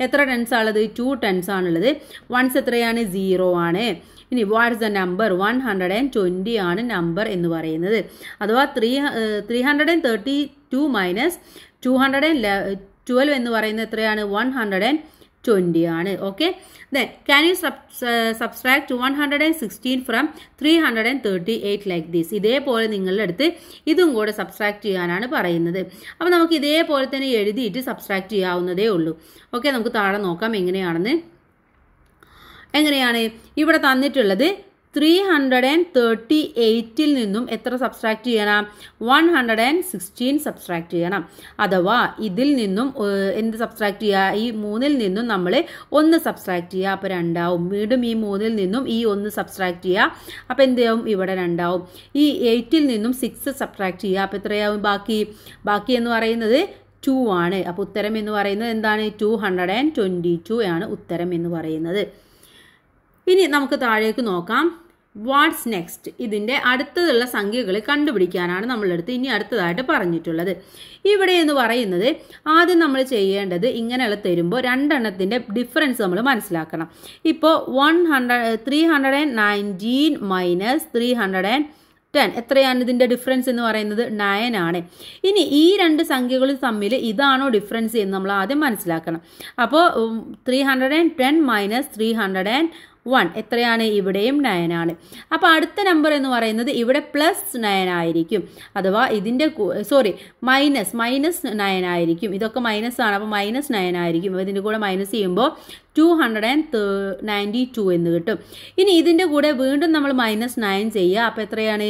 എത്ര ടെൻസ് ആണുള്ളത്? 2 ടെൻസ് ആണുള്ളത്. വൺസ് എത്രയാണ്? 0 ആണ്. ഇനി വാട്ട്സ് ദ നമ്പർ? 120 ആണ് നമ്പർ എന്ന് പറയുന്നത്. അഥവാ 332 മൈനസ് 212 എന്ന് പറയുന്നത് എത്രയാണ്? 120 ആണ്. Okay, then can you subtract 116 from 338 like this? ഇതേപോലെ നിങ്ങളുടെ അടുത്ത് ഇതും കൂടെ സബ്സ്ട്രാക്ട് ചെയ്യാനാണ് പറയുന്നത്. അപ്പോൾ നമുക്ക് ഇതേപോലെ തന്നെ എഴുതിയിട്ട് സബ്സ്ട്രാക്ട് ചെയ്യാവുന്നതേ ഉള്ളൂ. ഓക്കെ, നമുക്ക് താഴെ നോക്കാം എങ്ങനെയാണ്. ഇവിടെ തന്നിട്ടുള്ളത് 338ൽ നിന്നും എത്ര സബ്സ്ട്രാക്ട് ചെയ്യണം? 116 സബ്സ്ട്രാക്ട് ചെയ്യണം. അഥവാ ഇതിൽ നിന്നും എന്ത് സബ്സ്ട്രാക്ട് ചെയ്യുക? ഈ 3ൽ നിന്നും നമ്മൾ 1 സബ്സ്ട്രാക്ട് ചെയ്യുക. അപ്പോൾ 2 ആവും. വീണ്ടും ഈ 3ൽ നിന്നും ഈ 1 സബ്സ്ട്രാക്ട് ചെയ്യുക. അപ്പോൾ എന്താവും? ഇവിടെ 2 ആവും. ഈ 8ൽ നിന്നും 6 സബ്സ്ട്രാക്ട് ചെയ്യുക. അപ്പോൾ എത്രയാവും ബാക്കി എന്ന് പറയുന്നത്? 2 ആണ്. അപ്പോൾ ഉത്തരം എന്ന് പറയുന്നത് എന്താണ്? 222 ആണ് ഉത്തരം എന്ന് പറയുന്നത്. ഇനി നമുക്ക് താഴേക്ക് നോക്കാം. വാട്ട്സ് നെക്സ്റ്റ്, ഇതിൻ്റെ അടുത്തതുള്ള സംഖ്യകൾ കണ്ടുപിടിക്കാനാണ് നമ്മളെടുത്ത് ഇനി അടുത്തതായിട്ട് പറഞ്ഞിട്ടുള്ളത്. ഇവിടെ എന്ന് പറയുന്നത് ആദ്യം നമ്മൾ ചെയ്യേണ്ടത് ഇങ്ങനെയുള്ള തരുമ്പോൾ രണ്ടെണ്ണത്തിൻ്റെ ഡിഫറൻസ് നമ്മൾ മനസ്സിലാക്കണം. ഇപ്പോൾ 319 മൈനസ് 310 എത്രയാണ് ഇതിൻ്റെ ഡിഫറൻസ് എന്ന് പറയുന്നത്? 9 ആണ്. ഇനി ഈ രണ്ട് സംഖ്യകൾ തമ്മിൽ ഇതാണോ ഡിഫറൻസ് എന്ന് നമ്മൾ ആദ്യം മനസ്സിലാക്കണം. അപ്പോൾ 310 മൈനസ് 301 എത്രയാണ്? ഇവിടെയും 9 ആണ്. അപ്പോൾ അടുത്ത നമ്പർ എന്ന് പറയുന്നത് ഇവിടെ +9 ആയിരിക്കും, അഥവാ ഇതിൻ്റെ മൈനസ് 9 ആയിരിക്കും. ഇതൊക്കെ മൈനസ് ആണ്, അപ്പോൾ -9 ആയിരിക്കും. അപ്പോൾ ഇതിൻ്റെ കൂടെ മൈനസ് ചെയ്യുമ്പോൾ 292 എന്ന് കിട്ടും. ഇനി ഇതിൻ്റെ കൂടെ വീണ്ടും നമ്മൾ -9 ചെയ്യുക, അപ്പോൾ എത്രയാണ്?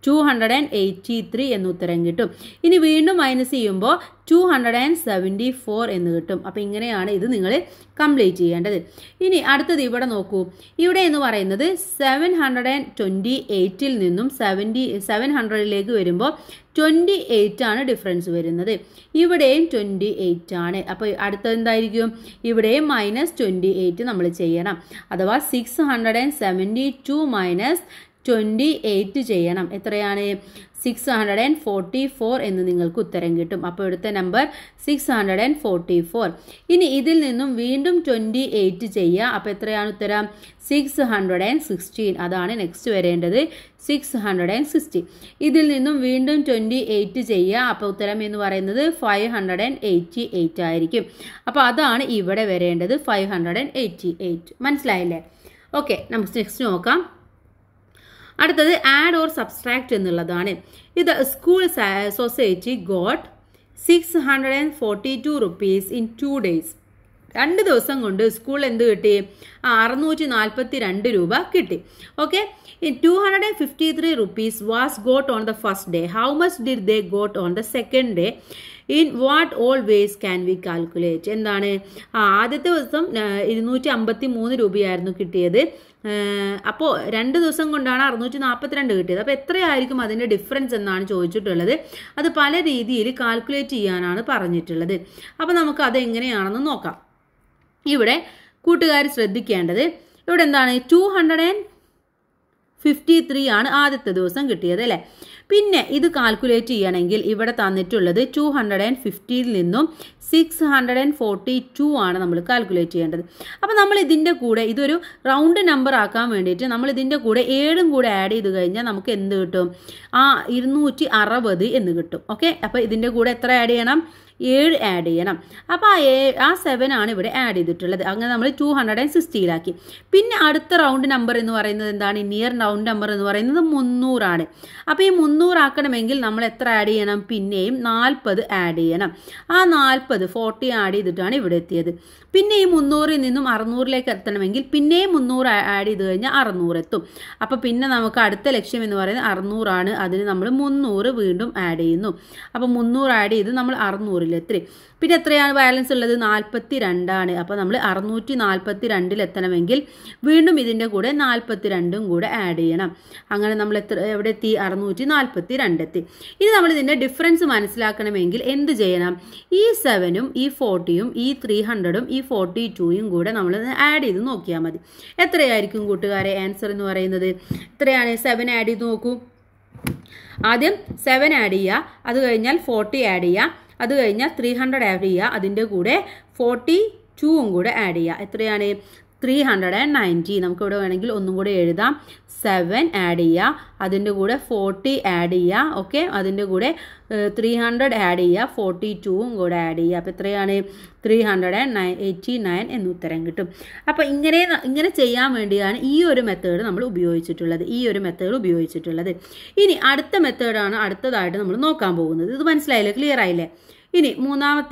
283 എന്ന് ഉത്തരം കിട്ടും. ഇനി വീണ്ടും മൈനസ് ചെയ്യുമ്പോൾ 274 എന്ന് കിട്ടും. അപ്പോൾ ഇങ്ങനെയാണ് ഇത് നിങ്ങൾ കംപ്ലീറ്റ് ചെയ്യേണ്ടത്. ഇനി അടുത്തത് ഇവിടെ നോക്കൂ. ഇവിടെ എന്ന് പറയുന്നത് 728ൽ നിന്നും 700ലേക്ക് വരുമ്പോൾ 28 ആണ് ഡിഫറൻസ് വരുന്നത്. ഇവിടെയും 28 ആണ്. അപ്പോൾ അടുത്തത് എന്തായിരിക്കും? ഇവിടെയും -28 നമ്മൾ ചെയ്യണം, അഥവാ 672 മൈനസ് 28 ചെയ്യണം. എത്രയാണ്? 644 എന്ന് നിങ്ങൾക്ക് ഉത്തരം കിട്ടും. അപ്പോൾ ഇവിടുത്തെ നമ്പർ 644. ഇനി ഇതിൽ നിന്നും വീണ്ടും 28 ചെയ്യുക, അപ്പോൾ എത്രയാണ് ഉത്തരം? 616. അതാണ് നെക്സ്റ്റ് വരേണ്ടത്, 660. ഇതിൽ നിന്നും വീണ്ടും 28 ചെയ്യുക, അപ്പോൾ ഉത്തരം എന്ന് പറയുന്നത് 588 ആയിരിക്കും. അപ്പോൾ അതാണ് ഇവിടെ വരേണ്ടത്, 588. മനസ്സിലായില്ലേ? ഓക്കെ, നമുക്ക് നെക്സ്റ്റ് നോക്കാം. അടുത്തത് ആഡ് ഓർ സബ്സ്ട്രാക്ട് എന്നുള്ളതാണ്. ഇത് school society got 642 rupees in 2 days. 2 ദിവസം കൊണ്ട് സ്കൂൾ എന്ത് കിട്ടി? 642 രൂപ കിട്ടി. Okay, 253 rupees was got on the first day. How much did they got on the second day? In what all vase can we calculate? എന്താണ്? ആദ്യത്തെ ദിവസം 253 രൂപയായിരുന്നു കിട്ടിയത്. അപ്പോൾ 2 ദിവസം കൊണ്ടാണ് 642 കിട്ടിയത്. അപ്പോൾ എത്രയായിരിക്കും അതിൻ്റെ ഡിഫറൻസ് എന്നാണ് ചോദിച്ചിട്ടുള്ളത്. അത് പല രീതിയിൽ കാൽക്കുലേറ്റ് ചെയ്യാനാണ് പറഞ്ഞിട്ടുള്ളത്. അപ്പോൾ നമുക്ക് അത് എങ്ങനെയാണെന്ന് നോക്കാം. ഇവിടെ കൂട്ടുകാർ ശ്രദ്ധിക്കേണ്ടത് ഇവിടെ എന്താണ്? 253 ആണ് ആദ്യത്തെ ദിവസം കിട്ടിയത് അല്ലേ? പിന്നെ ഇത് കാൽക്കുലേറ്റ് ചെയ്യണമെങ്കിൽ ഇവിടെ തന്നിട്ടുള്ളത് 250ൽ നിന്നും 642 ആണ് നമ്മൾ കാൽക്കുലേറ്റ് ചെയ്യേണ്ടത്. അപ്പോൾ നമ്മൾ ഇതിൻ്റെ കൂടെ ഇതൊരു റൗണ്ട് നമ്പർ ആക്കാൻ വേണ്ടിയിട്ട് നമ്മൾ ഇതിൻ്റെ കൂടെ 7ഉം കൂടെ ആഡ് ചെയ്ത് കഴിഞ്ഞാൽ നമുക്ക് എന്ത് കിട്ടും? 260 എന്ന് കിട്ടും. ഓക്കെ, അപ്പോൾ ഇതിൻ്റെ കൂടെ എത്ര ആഡ് ചെയ്യണം? 7 ആഡ് ചെയ്യണം. അപ്പോൾ ആ 7 ആണ് ഇവിടെ ആഡ് ചെയ്തിട്ടുള്ളത്. അങ്ങനെ നമ്മൾ 260ലാക്കി. പിന്നെ അടുത്ത റൗണ്ട് നമ്പർ എന്ന് പറയുന്നത് എന്താണ്? നിയർ റൗണ്ട് നമ്പർ എന്ന് പറയുന്നത് 300 ആണ്. അപ്പോൾ ഈ 300 ആക്കണമെങ്കിൽ നമ്മൾ എത്ര ആഡ് ചെയ്യണം? പിന്നെയും 40 ആഡ് ചെയ്യണം. ആ 40 ആഡ് ചെയ്തിട്ടാണ് ഇവിടെ എത്തിയത്. പിന്നെ ഈ 300ൽ നിന്നും 600ലേക്ക് എത്തണമെങ്കിൽ പിന്നെയും 300 ആഡ് ചെയ്ത് കഴിഞ്ഞാൽ 600 എത്തും. അപ്പോൾ പിന്നെ നമുക്ക് അടുത്ത ലക്ഷ്യം എന്ന് പറയുന്നത് 600 ആണ്. അതിന് നമ്മൾ 300 വീണ്ടും ആഡ് ചെയ്യുന്നു. അപ്പോൾ 300 ആഡ് ചെയ്ത് നമ്മൾ 600ലെത്തി. പിന്നെ എത്രയാണ് ബാലൻസ് ഉള്ളത്? 42 ആണ്. അപ്പോൾ നമ്മൾ 642 എത്തണമെങ്കിൽ വീണ്ടും ഇതിൻ്റെ കൂടെ 42 കൂടെ ആഡ് ചെയ്യണം. അങ്ങനെ നമ്മൾ എവിടെ എത്തി? 642 എത്തി. ഇനി നമ്മൾ ഇതിൻ്റെ ഡിഫറൻസ് മനസ്സിലാക്കണമെങ്കിൽ എന്ത് ചെയ്യണം? ഈ 7ഉം ഈ 40യും ഈ 300ഉം ഈ 42യും കൂടെ നമ്മൾ ആഡ് ചെയ്ത് നോക്കിയാൽ മതി. എത്രയായിരിക്കും കൂട്ടുകാരെ ആൻസർ എന്ന് പറയുന്നത്? എത്രയാണ്? 7 ആഡ് ചെയ്ത് നോക്കൂ. ആദ്യം 7 ആഡ് ചെയ്യുക, അത് കഴിഞ്ഞാൽ 40 ആഡ് ചെയ്യുക, അത് കഴിഞ്ഞാൽ 300 ആഡ് ചെയ്യുക, അതിൻ്റെ കൂടെ 42ഉം കൂടെ ആഡ് ചെയ്യുക. എത്രയാണ്? 390. നമുക്കിവിടെ വേണമെങ്കിൽ ഒന്നും കൂടെ എഴുതാം. 7 ആഡ് ചെയ്യുക, അതിൻ്റെ കൂടെ 40 ആഡ് ചെയ്യുക. ഓക്കെ, അതിൻ്റെ കൂടെ 300 ആഡ് ചെയ്യുക, 42ഉം കൂടെ ആഡ് ചെയ്യുക. അപ്പോൾ എത്രയാണ്? 389 എന്ന് ഉത്തരം കിട്ടും. അപ്പോൾ ഇങ്ങനെ ചെയ്യാൻ വേണ്ടിയാണ് ഈ ഒരു മെത്തേഡ് നമ്മൾ ഉപയോഗിച്ചിട്ടുള്ളത്. ഇനി അടുത്ത മെത്തേഡാണ് അടുത്തതായിട്ട് നമ്മൾ നോക്കാൻ പോകുന്നത്. ഇത് മനസ്സിലായില്ലേ? ക്ലിയർ ആയില്ലേ? ഇനി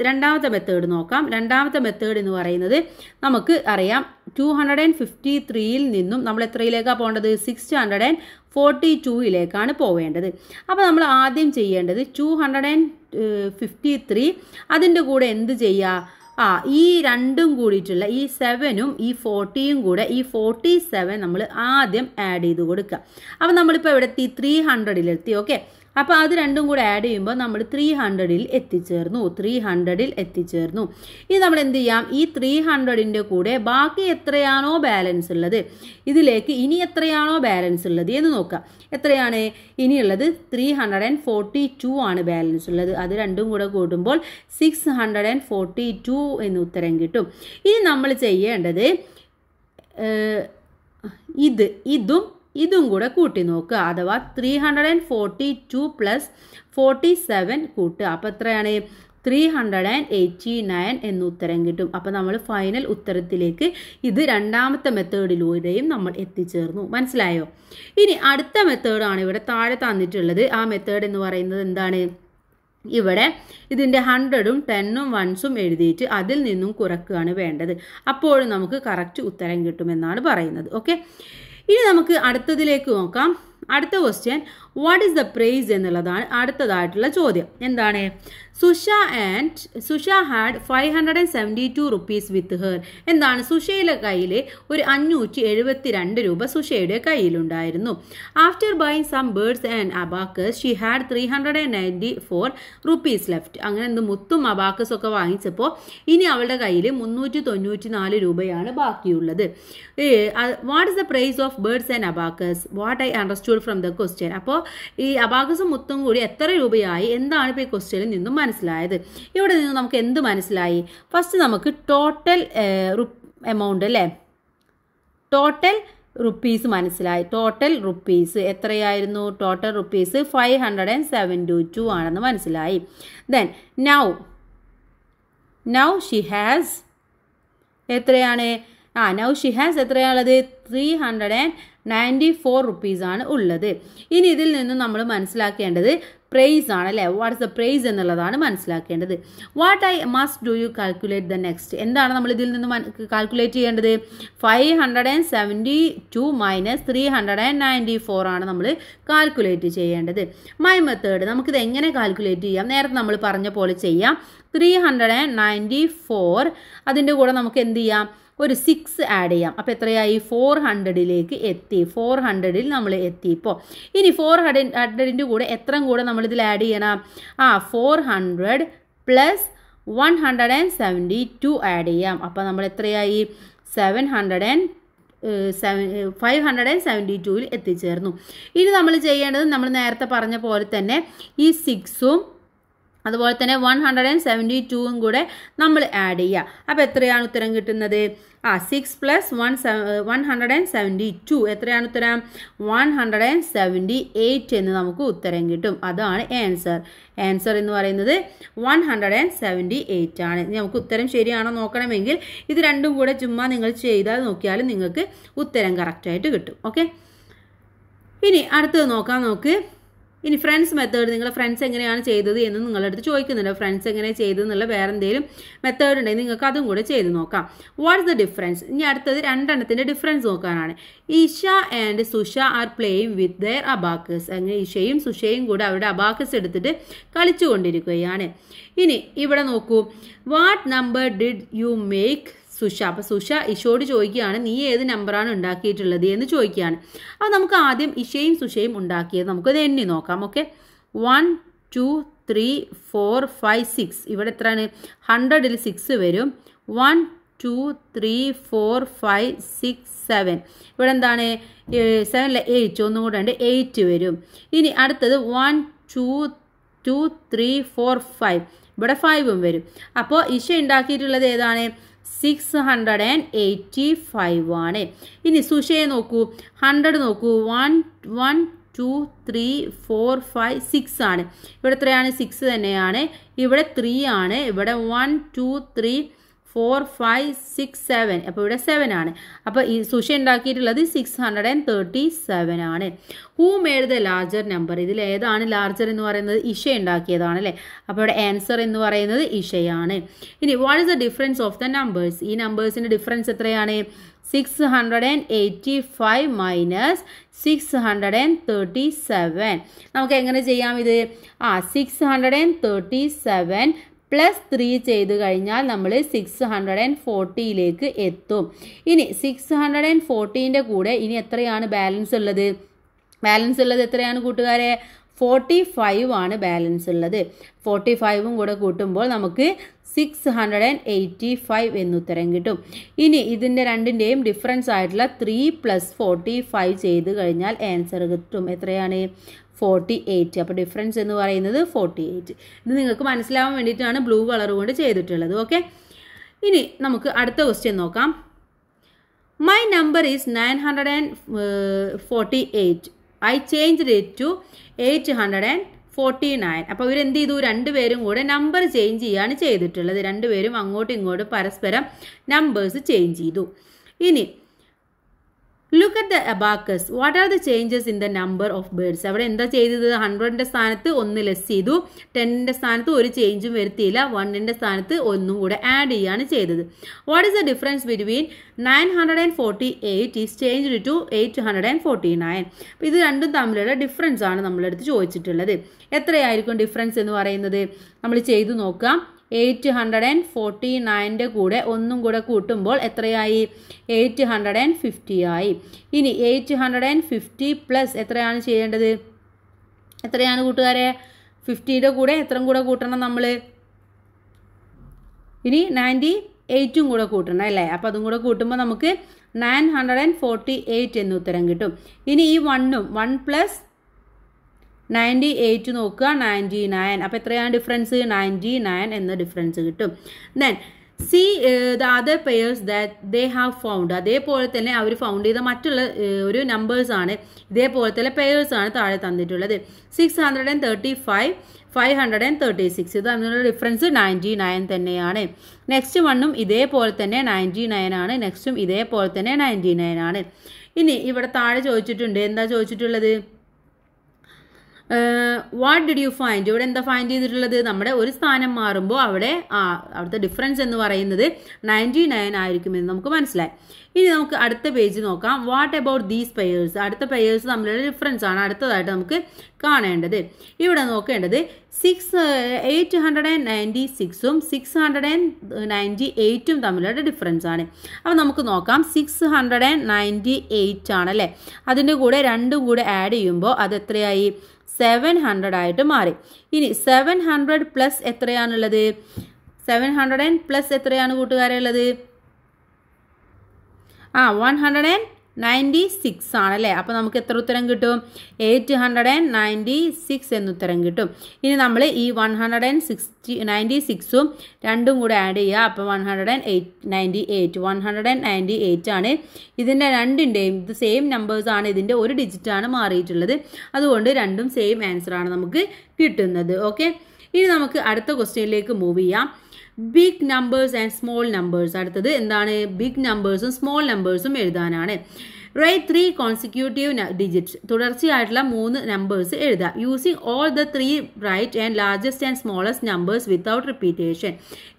രണ്ടാമത്തെ മെത്തേഡ് നോക്കാം. രണ്ടാമത്തെ മെത്തേഡ് എന്ന് പറയുന്നത് നമുക്ക് അറിയാം 253ൽ നിന്നും നമ്മൾ എത്രയിലേക്കാണ് പോകേണ്ടത്? 642യിലേക്കാണ് പോവേണ്ടത്. അപ്പോൾ നമ്മൾ ആദ്യം ചെയ്യേണ്ടത് 253 അതിൻ്റെ കൂടെ എന്ത് ചെയ്യുക? ഈ രണ്ടും കൂടിയിട്ടുള്ള ഈ 7ഉം ഈ 40യും കൂടെ ഈ 47 നമ്മൾ ആദ്യം ആഡ് ചെയ്ത് കൊടുക്കുക. അപ്പോൾ നമ്മളിപ്പോൾ ഇവിടെ എത്തി? 300ലെത്തി. ഓക്കെ, അപ്പോൾ അത് രണ്ടും കൂടെ ആഡ് ചെയ്യുമ്പോൾ നമ്മൾ 300-ൽ എത്തിച്ചേർന്നു. ഇനി നമ്മൾ എന്ത് ചെയ്യാം, ഈ 300-ൻ്റെ കൂടെ ബാക്കി എത്രയാണോ ബാലൻസ് ഉള്ളത് ഇതിലേക്ക് ഇനി എത്രയാണോ ബാലൻസ് ഉള്ളത് എന്ന് നോക്കാം. എത്രയാണ് ഇനിയുള്ളത്? 342 ആണ് ബാലൻസ് ഉള്ളത്. അത് രണ്ടും കൂടെ കൂട്ടുമ്പോൾ 642 എന്ന് ഉത്തരം കിട്ടും. ഇനി നമ്മൾ ചെയ്യേണ്ടത് ഇതും കൂടെ കൂട്ടി നോക്കുക. അഥവാ 342 + 47 കൂട്ടുക. അപ്പോൾ എത്രയാണ്? 389 എന്ന് ഉത്തരം കിട്ടും. അപ്പോൾ നമ്മൾ ഫൈനൽ ഉത്തരത്തിലേക്ക് ഇത് രണ്ടാമത്തെ മെത്തേഡിലൂടെയും നമ്മൾ എത്തിച്ചേർന്നു. മനസ്സിലായോ? ഇനി അടുത്ത മെത്തേഡാണ് ഇവിടെ താഴെ തന്നിട്ടുള്ളത്. ആ മെത്തേഡ് എന്ന് പറയുന്നത് എന്താണ്? ഇവിടെ ഇതിൻ്റെ 100ഉം 10ഉം 1സും എഴുതിയിട്ട് അതിൽ നിന്നും കുറക്കുകയാണ് വേണ്ടത്. അപ്പോഴും നമുക്ക് കറക്റ്റ് ഉത്തരം കിട്ടുമെന്നാണ് പറയുന്നത്. ഓക്കെ, ഇനി നമുക്ക് അടുത്തതിലേക്ക് നോക്കാം. അടുത്ത question, what is the price എന്നുള്ളതാണ് അടുത്തതായിട്ടുള്ള ചോദ്യം. എന്താണ്? Susha had 572 rupees with her. എന്താണ്? സുഷയുടെ കയ്യിൽ ഒരു 572 രൂപ സുഷയുടെ കയ്യിലുണ്ടായിരുന്നു. After buying some birds and abacus she had 394 rupees left. അങ്ങനെ എന്ത് മുത്തും അബാക്കസ് ഒക്കെ വാങ്ങിച്ചപ്പോൾ ഇനി അവളുടെ കയ്യിൽ 394 രൂപയാണ് ബാക്കിയുള്ളത്. What is the price of beads and abacus? What I understood from the question. അപ്പോൾ ഈ അബാക്കസും മുത്തും കൂടി എത്ര രൂപയായി എന്താണ് ഇപ്പോൾ ഈ ക്വസ്റ്റ്യനിൽ നിന്നും മനസ്സിലായത്? ഇവിടെ നിന്ന് നമുക്ക് എന്ത് മനസ്സിലായി? ഫസ്റ്റ് നമുക്ക് ടോട്ടൽ എമൗണ്ട് അല്ലേ, ടോട്ടൽ റുപ്പീസ് മനസ്സിലായി. ടോട്ടൽ റുപ്പീസ് എത്രയായിരുന്നു? ടോട്ടൽ റുപ്പീസ് 572 ആണെന്ന് മനസ്സിലായി. ദെൻ നൗ ഷി ഹാസ് എത്രയാണ്? നൗ ഷി ഹാസ് എത്രയാണുള്ളത്? 394 rupees ആണ് ഉള്ളത്. ഇനി ഇതിൽ നിന്ന് നമ്മൾ മനസ്സിലാക്കേണ്ടത് പ്രൈസ് ആണ് അല്ലേ? വാട്ട്സ് ദ പ്രൈസ് എന്നുള്ളതാണ് മനസ്സിലാക്കേണ്ടത്. What I must do you calculate the next. എന്താണ് നമ്മൾ ഇതിൽ നിന്ന് കാൽക്കുലേറ്റ് ചെയ്യേണ്ടത്? 572 - 394 ആണ് നമ്മൾ കാൽക്കുലേറ്റ് ചെയ്യേണ്ടത്. മൈ മെത്തേഡ്, നമുക്കിത് എങ്ങനെ കാൽക്കുലേറ്റ് ചെയ്യാം? നേരത്തെ നമ്മൾ പറഞ്ഞ പോലെ ചെയ്യാം. 394 അതിൻ്റെ കൂടെ നമുക്ക് എന്ത് ചെയ്യാം? ഒരു 6 ആഡ് ചെയ്യാം. അപ്പോൾ എത്രയായി? 400-ലേക്ക് എത്തി. 400-ൽ നമ്മൾ എത്തി. ഇപ്പോൾ ഇനി 400-ൻ്റെ കൂടെ എത്ര കൂടെ നമ്മളിതിൽ ആഡ് ചെയ്യണം? 400 + 172 ആഡ് ചെയ്യാം. അപ്പോൾ നമ്മൾ എത്രയായി? 572-ൽ എത്തിച്ചേർന്നു. ഇനി നമ്മൾ ചെയ്യേണ്ടത് നമ്മൾ നേരത്തെ പറഞ്ഞ പോലെ തന്നെ ഈ 6ഉം അതുപോലെ തന്നെ 172ഉം കൂടെ നമ്മൾ ആഡ് ചെയ്യുക. അപ്പോൾ എത്രയാണ് ഉത്തരം കിട്ടുന്നത്? 6 + 172 എത്രയാണ് ഉത്തരം? 178 എന്ന് നമുക്ക് ഉത്തരം കിട്ടും. അതാണ് ആൻസർ എന്ന് പറയുന്നത് 178 ആണ്. നമുക്ക് ഉത്തരം ശരിയാണോ നോക്കണമെങ്കിൽ ഇത് രണ്ടും കൂടെ ചുമ്മാ നിങ്ങൾ ചെയ്താൽ നോക്കിയാൽ നിങ്ങൾക്ക് ഉത്തരം കറക്റ്റായിട്ട് കിട്ടും. ഓക്കെ, ഇനി അടുത്തത് നോക്ക്. ഇനി ഫ്രണ്ട്സ് മെത്തേഡ്, നിങ്ങളുടെ ഫ്രണ്ട്സ് എങ്ങനെയാണ് ചെയ്തത് എന്ന് നിങ്ങളുടെ അടുത്ത് ചോദിക്കുന്നുണ്ട്. ഫ്രണ്ട്സ് എങ്ങനെ ചെയ്തെന്നുള്ള വേറെ എന്തെങ്കിലും മെത്തേഡ് ഉണ്ടെങ്കിൽ നിങ്ങൾക്ക് അതും കൂടെ ചെയ്ത് നോക്കാം. What is the difference? ഇനി അടുത്തത് രണ്ടെണ്ണത്തിൻ്റെ ഡിഫറൻസ് നോക്കാനാണ്. Isha and Susha are playing with their abacus. അങ്ങനെ ഇഷയും സുഷയും കൂടെ അവരുടെ അബാക്കസ് എടുത്തിട്ട് കളിച്ചുകൊണ്ടിരിക്കുകയാണ്. ഇനി ഇവിടെ നോക്കൂ, what number did you make Susha. അപ്പോൾ സുഷ ഇഷയോട് ചോദിക്കുകയാണ്, നീ ഏത് നമ്പറാണ് ഉണ്ടാക്കിയിട്ടുള്ളത് എന്ന് ചോദിക്കുകയാണ്. അപ്പോൾ നമുക്ക് ആദ്യം ഇഷയും സുഷയും ഉണ്ടാക്കിയത് നമുക്കത് എണ്ണി നോക്കാം. ഓക്കെ, 1 2 3 4 5 6. ഇവിടെ എത്രയാണ്? 100-ൽ 6 വരും. 1 2 3 4 5 6 7. ഇവിടെ എന്താണ്? 7-ലെ 8 ഒന്നും കൂടെ ഉണ്ട്, 8 വരും. ഇനി അടുത്തത് 1 2 2 3 4 5. ഇവിടെ 5ഉം വരും. അപ്പോൾ ഇഷ ഉണ്ടാക്കിയിട്ടുള്ളത് ഏതാണ്? 685 ആണ്. ഇനി സുഷയെ നോക്കൂ, 100 നോക്കൂ. 1 1 2 3 4 5 6 ആണ്. ഇവിടെ എത്രയാണ്? 6 തന്നെയാണ്. ഇവിടെ 3 ആണ്. ഇവിടെ 1 2 3 4 5 6 7. അപ്പോൾ ഇവിടെ 7 ആണ്. അപ്പോൾ ഈ സുഷ ഉണ്ടാക്കിയിട്ടുള്ളത് 637 ആണ്. Who made the larger number? ഇതിൽ ഏതാണ് ലാർജർ എന്ന് പറയുന്നത്? ഇഷ ഉണ്ടാക്കിയതാണ് അല്ലേ? അപ്പോൾ ഇവിടെ ആൻസർ എന്ന് പറയുന്നത് ഇഷയാണ്. ഇനി what is the difference of the numbers? ഈ നമ്പേഴ്സിൻ്റെ ഡിഫറൻസ് എത്രയാണ്? 685 - 637. നമുക്ക് എങ്ങനെ ചെയ്യാം ഇത്? 637 + 3 ചെയ്ത് കഴിഞ്ഞാൽ നമ്മൾ 640-ലേക്ക് എത്തും. ഇനി 640-ൻ്റെ കൂടെ ഇനി എത്രയാണ് ബാലൻസ് ഉള്ളത്? ബാലൻസ് ഉള്ളത് എത്രയാണ് കൂട്ടുകാരെ? 45 ആണ് ബാലൻസ് ഉള്ളത്. 45 കൂടെ കൂട്ടുമ്പോൾ നമുക്ക് 685 എന്നുത്തരം കിട്ടും. ഇനി ഇതിൻ്റെ രണ്ടിൻ്റെയും ഡിഫറൻസ് ആയിട്ടുള്ള 3 + 45 ചെയ്ത് കഴിഞ്ഞാൽ ആൻസർ കിട്ടും. എത്രയാണ്? 48. അപ്പോൾ ഡിഫറൻസ് എന്ന് പറയുന്നത് 48. ഇത് നിങ്ങൾക്ക് മനസ്സിലാവാൻ വേണ്ടിയിട്ടാണ് ബ്ലൂ കളർ കൊണ്ട് ചെയ്തിട്ടുള്ളത്. ഓക്കെ, ഇനി നമുക്ക് അടുത്ത ക്വസ്റ്റ്യൻ നോക്കാം. My number is 948. I changed it to 849. അപ്പോൾ ഇവരെന്ത് ചെയ്തു? രണ്ടുപേരും കൂടെ നമ്പർ ചേഞ്ച് ചെയ്യാണ് ചെയ്തിട്ടുള്ളത്. രണ്ടുപേരും അങ്ങോട്ടും ഇങ്ങോട്ടും പരസ്പരം നമ്പേഴ്സ് ചേഞ്ച് ചെയ്തു. ഇനി look at the abacus. What are the changes in the number of birds? അവിടെ എന്താ ചെയ്തത്? 100ന്റെ സ്ഥാനത്ത് 1 ലെസ് ചെയ്തു. 10ന്റെ സ്ഥാനത്ത് ഒരു ചേഞ്ചും വരുത്തിയില്ല. 1ന്റെ സ്ഥാനത്ത് ഒന്നും കൂടെ ആഡ് ചെയ്യാണ് ചെയ്തത്. What is the difference between 948 is changed to 849? അപ്പോൾ ഇത് രണ്ടും തമ്മിലുള്ള ഡിഫറൻസ് ആണ് നമ്മളെടുത്ത് ചോദിച്ചിട്ടുള്ളത്. എത്രയായിരിക്കും ഡിഫറൻസ് എന്ന് പറയുന്നത്? നമ്മൾ ചെയ്തു നോക്കാം. 849ന്റെ കൂടെ ഒന്നും കൂടെ കൂട്ടുമ്പോൾ എത്രയായി? 850 ആയി. ഇനി 850 പ്ലസ് എത്രയാണ് ചെയ്യേണ്ടത്? എത്രയാണ് കൂട്ടുകാരെ? 50യുടെ കൂടെ എത്ര കൂടെ കൂട്ടണം നമ്മൾ? ഇനി 98ഉം കൂടെ കൂട്ടണം അല്ലേ? അപ്പോൾ അതും കൂടെ കൂട്ടുമ്പോൾ നമുക്ക് 948 എന്ന് ഉത്തരം കിട്ടും. ഇനി ഈ 1 പ്ലസ് 98 നോക്കുക, 99. അപ്പോൾ എത്രയാണ് ഡിഫറൻസ്? 99 എന്ന ഡിഫറൻസ് കിട്ടും. Then C the other pairs that they have found. അതേപോലെ തന്നെ അവർ ഫൗണ്ട് ചെയ്ത മറ്റുള്ള ഒരു നമ്പേഴ്സാണ്, ഇതേപോലെ തന്നെ പെയേഴ്സാണ് താഴെ തന്നിട്ടുള്ളത്. 635, 536. ഇത് തമ്മിലുള്ള ഡിഫറൻസ് 99 തന്നെയാണ്. നെക്സ്റ്റ് വണ്ണും ഇതേപോലെ തന്നെ 99 ആണ്. നെക്സ്റ്റും ഇതേപോലെ തന്നെ 99 ആണ്. ഇനി ഇവിടെ താഴെ ചോദിച്ചിട്ടുണ്ട്. എന്താ ചോദിച്ചിട്ടുള്ളത്? What did you find? ഇവിടെ എന്താ ഫൈൻഡ് ചെയ്തിട്ടുള്ളത്? നമ്മുടെ ഒരു സ്ഥാനം മാറുമ്പോൾ അവിടുത്തെ ഡിഫറൻസ് എന്ന് പറയുന്നത് 99 ആയിരിക്കുമെന്ന് നമുക്ക് മനസ്സിലായി. ഇനി നമുക്ക് അടുത്ത പേജ് നോക്കാം. What about these pairs? അടുത്ത പെയേഴ്സ് തമ്മിലുള്ള ഡിഫറൻസ് ആണ് അടുത്തതായിട്ട് നമുക്ക് കാണേണ്ടത്. ഇവിടെ നോക്കേണ്ടത് 896ഉം 698ഉം തമ്മിലുള്ള ഡിഫറൻസ് ആണ്. അപ്പോൾ നമുക്ക് നോക്കാം. 698 ആണല്ലേ, അതിൻ്റെ കൂടെ രണ്ടും കൂടെ ആഡ് ചെയ്യുമ്പോൾ അത് എത്രയായി? 700 ആയിട്ട് മാറി. ഇനി 700 പ്ലസ് എത്രയാണുള്ളത്? 700 പ്ലസ് എത്രയാണ് കൂട്ടുകാരെ ഉള്ളത്? 196 ആണല്ലേ. അപ്പോൾ നമുക്ക് എത്ര ഉത്തരം കിട്ടും? 896 എന്നുത്തരം കിട്ടും. ഇനി നമ്മൾ ഈ 196ഉം രണ്ടും കൂടെ ആഡ് ചെയ്യുക. അപ്പോൾ 198 ആണ്. ഇതിൻ്റെ രണ്ടിൻ്റെയും ഇത് സെയിം നമ്പേഴ്സാണ്. ഇതിൻ്റെ ഒരു ഡിജിറ്റാണ് മാറിയിട്ടുള്ളത്. അതുകൊണ്ട് രണ്ടും സെയിം ആൻസറാണ് നമുക്ക് കിട്ടുന്നത്. ഓക്കെ, ഇനി നമുക്ക് അടുത്ത ക്വസ്റ്റ്യനിലേക്ക് മൂവ് ചെയ്യാം. Big numbers and small numbers. അടുത്തത് എന്താണ്? ബിഗ് നമ്പേഴ്സും സ്മോൾ നമ്പേഴ്സും എഴുതാനാണ്. Write 3 consecutive digits. തുടർച്ചയായിട്ടുള്ള 3 നമ്പേഴ്സ് എഴുതുക. Using all the 3 write and largest and smallest numbers without repetition.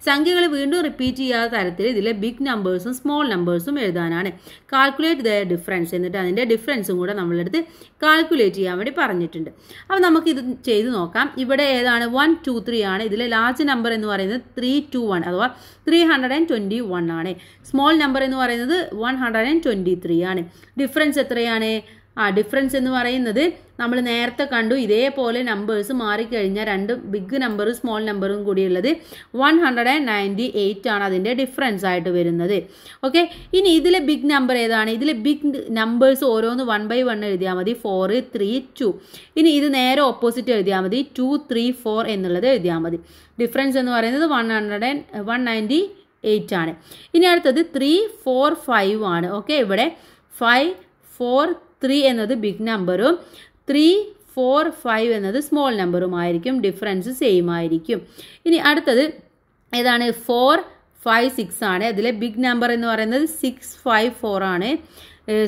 സംഖ്യകൾ വീണ്ടും റിപ്പീറ്റ് ചെയ്യാത്ത തരത്തിൽ ഇതിലെ ബിഗ് നമ്പേഴ്സും സ്മോൾ നമ്പേഴ്സും എഴുതാനാണ്. Calculate the difference. എന്നിട്ട് അതിൻ്റെ ഡിഫറൻസും കൂടെ നമ്മളെടുത്ത് കാൽക്കുലേറ്റ് ചെയ്യാൻ വേണ്ടി പറഞ്ഞിട്ടുണ്ട്. അപ്പോൾ നമുക്കിത് ചെയ്ത് നോക്കാം. ഇവിടെ ഏതാണ്? 1, 2, 3 ആണ്. ഇതിലെ ലാർജ് നമ്പർ എന്ന് പറയുന്നത് 321 അഥവാ 321 ആണ്. സ്മോൾ നമ്പർ എന്ന് പറയുന്നത് 123 ആണ്. ഡിഫറൻസ് എത്രയാണ്? ഡിഫറൻസ് എന്ന് പറയുന്നത് നമ്മൾ നേരത്തെ കണ്ടു. ഇതേപോലെ നമ്പേഴ്സ് മാറിക്കഴിഞ്ഞാൽ രണ്ടും ബിഗ് നമ്പറും സ്മോൾ നമ്പറും കൂടിയുള്ളത് 198 ആണ് അതിൻ്റെ ഡിഫറൻസ് ആയിട്ട് വരുന്നത്. ഓക്കെ, ഇനി ഇതിലെ ബിഗ് നമ്പർ ഏതാണ്? ഇതിലെ ബിഗ് നമ്പേഴ്സ് ഓരോന്ന് 1 by 1 എഴുതിയാൽ മതി. 4, 3, 2. ഇനി ഇത് നേരെ ഓപ്പോസിറ്റ് എഴുതിയാൽ മതി. 2, 3, 4 എന്നുള്ളത് എഴുതിയാൽ മതി. ഡിഫറൻസ് എന്ന് പറയുന്നത് 198 ആണ്. ഇനി അടുത്തത് 3, 4, 5 ആണ്. ഓക്കെ, ഇവിടെ 5, 4, 3 എന്നത് ബിഗ് നമ്പറും 3, 4, 5 എന്നത് സ്മോൾ നമ്പറുമായിരിക്കും. ഡിഫറൻസ് സെയിം ആയിരിക്കും. ഇനി അടുത്തത് ഏതാണ്? 4, 5, 6 ആണ്. അതിലെ ബിഗ് നമ്പർ എന്ന് പറയുന്നത് 6, 5, 4 ആണ്.